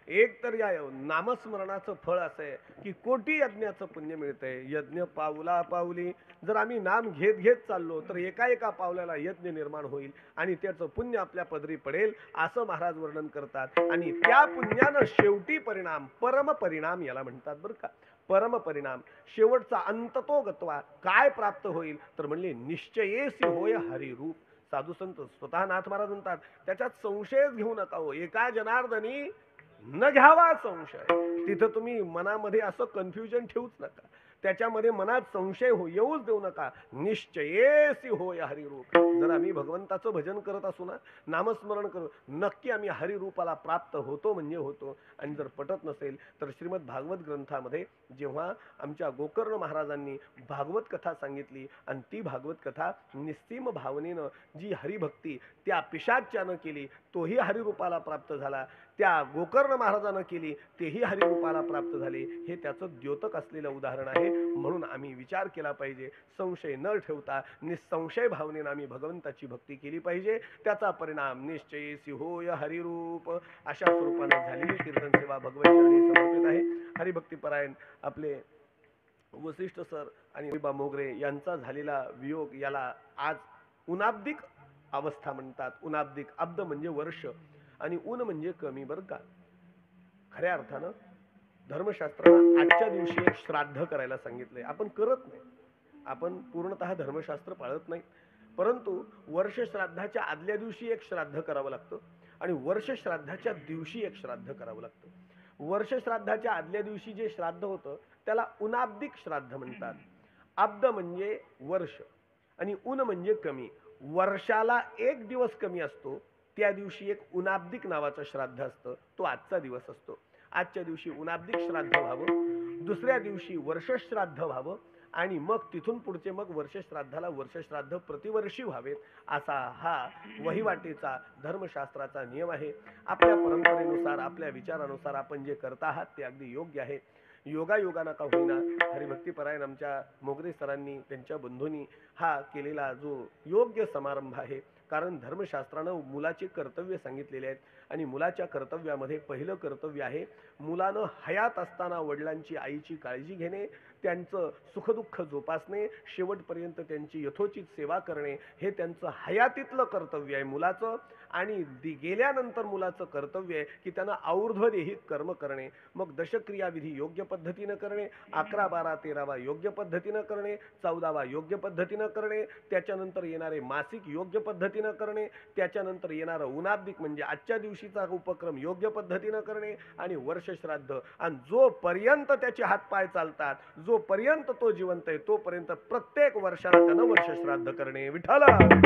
एक तर या नामस्मरणाचं फळ असं आहे की कोटी यज्ञाचं पुण्य मिळतंय. यज्ञ पावला पावली जर आम्ही नाम घेत घेत चाललो तर एका एका पावलाला यज्ञ निर्माण होईल आणि त्याचं पुण्य आपल्या पदरी पडेल असं महाराज वर्णन करतात. आणि त्या पुण्यानं शेवटी परिणाम परम परिणाम याला म्हणतात बरं का. परम परिणाम शेवटचा अंततो गत्वा काय प्राप्त होईल तर म्हणले निश्चयेसी होय हरिरूप. साधू संत स्वतः नाथ महाराज म्हणतात त्याच्यात संशयच घेऊ नका हो. एका जनार्दनी न घ्यावा संशय. तिथं तुम्ही मनामध्ये असं कन्फ्युजन ठेवूच नका, त्याच्यामध्ये मनात संशय येऊच देऊ नका. निश्चयेसी होय हरिरूप. जर आम्ही भगवंताचं भजन करत असू ना, नामस्मरण करू, नक्की आम्ही हरिरूपाला प्राप्त होतो म्हणजे होतो. आणि जर पटत नसेल तर श्रीमद भागवत ग्रंथामध्ये जेव्हा आमच्या गोकर्ण महाराजांनी भागवत कथा सांगितली आणि ती भागवत कथा निस्सीम भावनेनं जी हरिभक्ती त्या पिशाच्यानं केली तोही हरिरूपाला प्राप्त झाला, त्या गोकर्ण महाराजानं केली तेही हरिरूपाला प्राप्त झाले. हे त्याचं द्योतक असलेलं उदाहरण आहे. म्हणून आम्ही विचार केला पाहिजे, संशय न ठेवता निसंशय भावनेनं आम्ही भगवंताची भक्ती केली पाहिजे. त्याचा परिणाम निश्चयेसी होय हरिरूप अशा स्वरूपाने झालेली कीर्तन सेवा भगवंतांनी समर्पित आहे. हरिभक्तीपरायण आपले वसिष्ठ सर आणि बा मोगरे यांचा झालेला वियोग याला आज उनाब्दिक अवस्था म्हणतात. उनाब्दिक अब्द म्हणजे वर्ष आणि ऊन म्हणजे कमी बरं का. खऱ्या अर्थानं धर्मशास्त्राला आजच्या दिवशी एक श्राद्ध करायला सांगितलंय. आपण करत नाही, आपण पूर्णतः धर्मशास्त्र पाळत नाही, परंतु वर्ष श्राद्धाच्या आदल्या दिवशी एक श्राद्ध करावं लागतं आणि वर्ष श्राद्धाच्या दिवशी एक श्राद्ध करावं लागतं. वर्ष श्राद्धाच्या आदल्या दिवशी जे श्राद्ध होतं त्याला उनाब्दिक श्राद्ध म्हणतात. अब्द म्हणजे वर्ष आणि ऊन म्हणजे कमी. वर्षाला एक दिवस कमी असतो त्या दिवशी एक उनाब्दिक नावाचं श्राद्ध असतं, तो आजचा दिवस असतो. आजच्या दिवशी उनाब्दिक श्राद्ध व्हावं, दुसऱ्या दिवशी वर्ष श्राद्ध व्हावं आणि मग तिथून पुढचे मग वर्ष श्राद्धाला वर्ष श्राद्ध प्रतिवर्षी व्हावेत असा हा वहिवाटीचा धर्मशास्त्राचा नियम आहे. आपल्या परंपरेनुसार आपल्या विचारानुसार आपण जे करता आहात ते अगदी योग्य आहे. योगायोगानं का होईना हरिभक्तीपरायण आमच्या मोगरे सरांनी त्यांच्या बंधूंनी हा केलेला जो योग्य समारंभ आहे. कारण धर्मशास्त्रानं मुलाचे कर्तव्य सांगितलेले आहेत आणि मुलाच्या कर्तव्यामध्ये पहिलं कर्तव्य आहे मुलानं हयात असताना वडिलांची आईची काळजी घेणे, त्यांचं सुखदुःख जोपासणे, शेवटपर्यंत त्यांची यथोचित सेवा करणे हे त्यांचं हयातीतलं कर्तव्य आहे मुलाचं. आणि गेल्यानंतर मुलाचं कर्तव्य आहे की त्यानं और्ध्वदेही कर्म करणे. मग दशक्रियाविधी योग्य पद्धतीनं करणे, 11, 12, 13 योग्य पद्धतीनं करणे, 14 योग्य पद्धतीनं करणे, त्याच्यानंतर येणारे मासिक योग्य पद्धतीनं करणे, त्याच्यानंतर येणारं उनाब्दिक म्हणजे आजच्या दिवशीचा उपक्रम योग्य पद्धतीनं करणे आणि वर्षश्राद्ध. आणि जोपर्यंत त्याचे हातपाय चालतात, जोपर्यंत तो जिवंत आहे तोपर्यंत प्रत्येक वर्षाला त्यानं वर्षश्राद्ध करणे. विठ्ठल आपण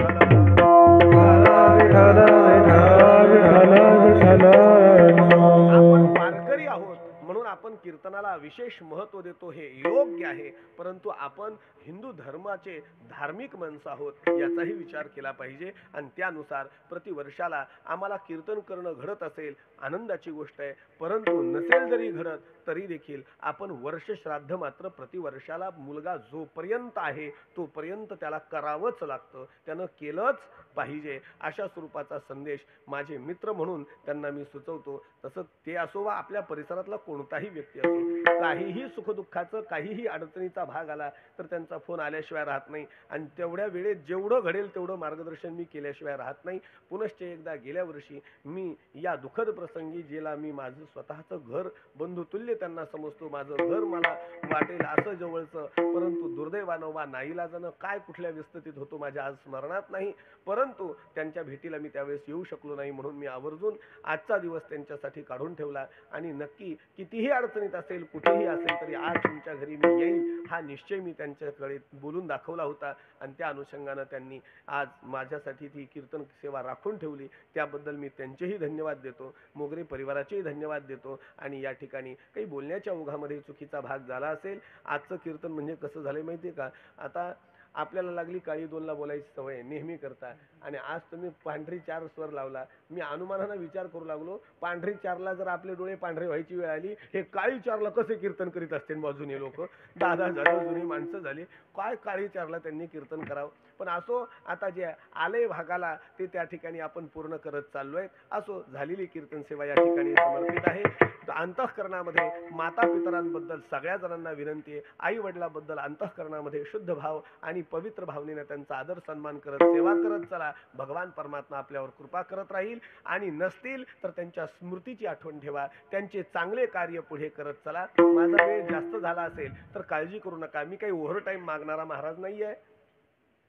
वारकरी आहोत म्हणून आपण कीर्तनाला विशेष महत्त्व देतो हे योग्य आहे, परंतु आपण हिंदू धर्माचे धार्मिक माणसं आहोत याचाही विचार केला पाहिजे आणि त्यानुसार प्रतिवर्षाला आम्हाला कीर्तन करणं घडत असेल आनंदाची गोष्ट आहे, परंतु नसेल जरी घडत तरी देखील आपण वर्ष श्राद्ध मात्र प्रतिवर्षाला मुलगा जोपर्यंत आहे तोपर्यंत त्याला करावंच लागतं, त्यानं केलंच पाहिजे अशा स्वरूपाचा संदेश माझे मित्र म्हणून त्यांना मी सुचवतो. तसं ते असो वा आपल्या परिसरातला कोणताही व्यक्ती असो, काहीही सुखदुःखाचं काहीही अडचणीचा भाग आला तर त्यांचा फोन आल्याशिवाय राहत नाही आणि तेवढ्या वेळेत जेवढं घडेल तेवढं मार्गदर्शन मी केल्याशिवाय राहत नाही. पुनश्च एकदा गेल्या वर्षी मी या दुःखद प्रसंगी जेला मी माझं स्वतःचं घर बंधुतुल्य त्यांना समजतो, माझं घर मला वाटेल असं जवळचं, परंतु दुर्दैवानं वा नाईलाजानं काय कुठल्या व्यस्ततेत होतो माझ्या आज स्मरणात नाही, परंतु त्यांच्या भेटीला मी त्यावेळेस येऊ शकलो नाही म्हणून मी आवर्जून आजचा दिवस त्यांच्यासाठी काढून ठेवला आणि नक्की कितीही अडचणीत असेल कुठेही असेल तरी आज तुमच्या घरी मी येईल हा निश्चय मी त्यांच्याकडे बोलून दाखवला होता आणि त्या अनुषंगानं त्यांनी आज माझ्यासाठी ती कीर्तन सेवा राखून ठेवली. त्याबद्दल मी त्यांचेही धन्यवाद देतो, मोगरे परिवाराचेही धन्यवाद देतो. आणि या ठिकाणी काही बोलण्याच्या ओघामध्ये चुकीचा भाग झाला असेल. आजचं कीर्तन म्हणजे कसं झालंय माहिती आहे का, आता आपल्याला लागली काळी दोनला बोलायची सवय नेहमी करता आणि आज तुम्ही पांढरी चार स्वर लावला. मी अनुमानानं विचार करू लागलो पांढरी चारला जर आपले डोळे पांढरे व्हायची वेळ आली हे काळी चारला कसे कीर्तन करीत असतील बाजूने लोक, दादा झालं जुनी माणसं झाली, काय काळी चारला त्यांनी कीर्तन करावं. पण असो आता जे आले भागाला ते त्या ठिकाणी आपण पूर्ण करत चाललोय. असो झालेली कीर्तन सेवा या ठिकाणी समर्पित आहे. अंतःकरणामध्ये माता पितरांबद्दल सगळ्या जणांना विनंती आहे, आई वडिलांबद्दल अंतःकरणामध्ये शुद्ध भाव आणि पवित्र भावनेने त्यांचा आदर सन्मान करत सेवा करत चला. भगवान परमात्मा आपल्यावर कृपा करत राहील आणि नसतील तर त्यांच्या स्मृतीची आठवण ठेवा, त्यांचे चांगले कार्य पुढे करत चला. माझा वेळ जास्त झाला असेल तर काळजी करू नका, मी काही ओव्हर टाईम मागणारा महाराज नाही आहे,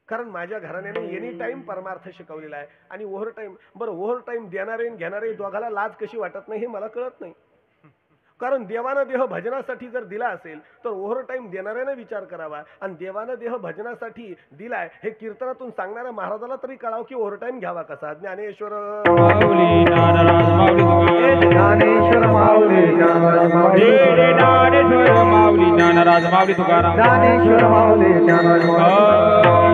कारण माझ्या घराण्याने एनी टाइम परमार्थ शिकवलेला आहे. आणि ओव्हर टाईम बरं ओव्हर टाईम देणारे घेणारे दोघाला लाज कशी वाटत नाही हे मला कळत नाही, कारण देवानं देह भजनासाठी जर दिला असेल तर ओव्हर टाईम देणाऱ्याने विचार करावा आणि देवानं देह भजनासाठी दिलाय हे कीर्तनातून सांगणाऱ्या महाराजाला तरी कळावं की ओव्हर टाईम घ्यावा कसा. ज्ञानेश्वर माऊली ज्ञानराज माऊली ज्ञानेश्वर माऊली ज्ञानराज माऊली ज्ञानेश्वर माऊली ज्ञानराज माऊली तुकाराम ज्ञानेश्वर माऊली ज्ञानराज माऊली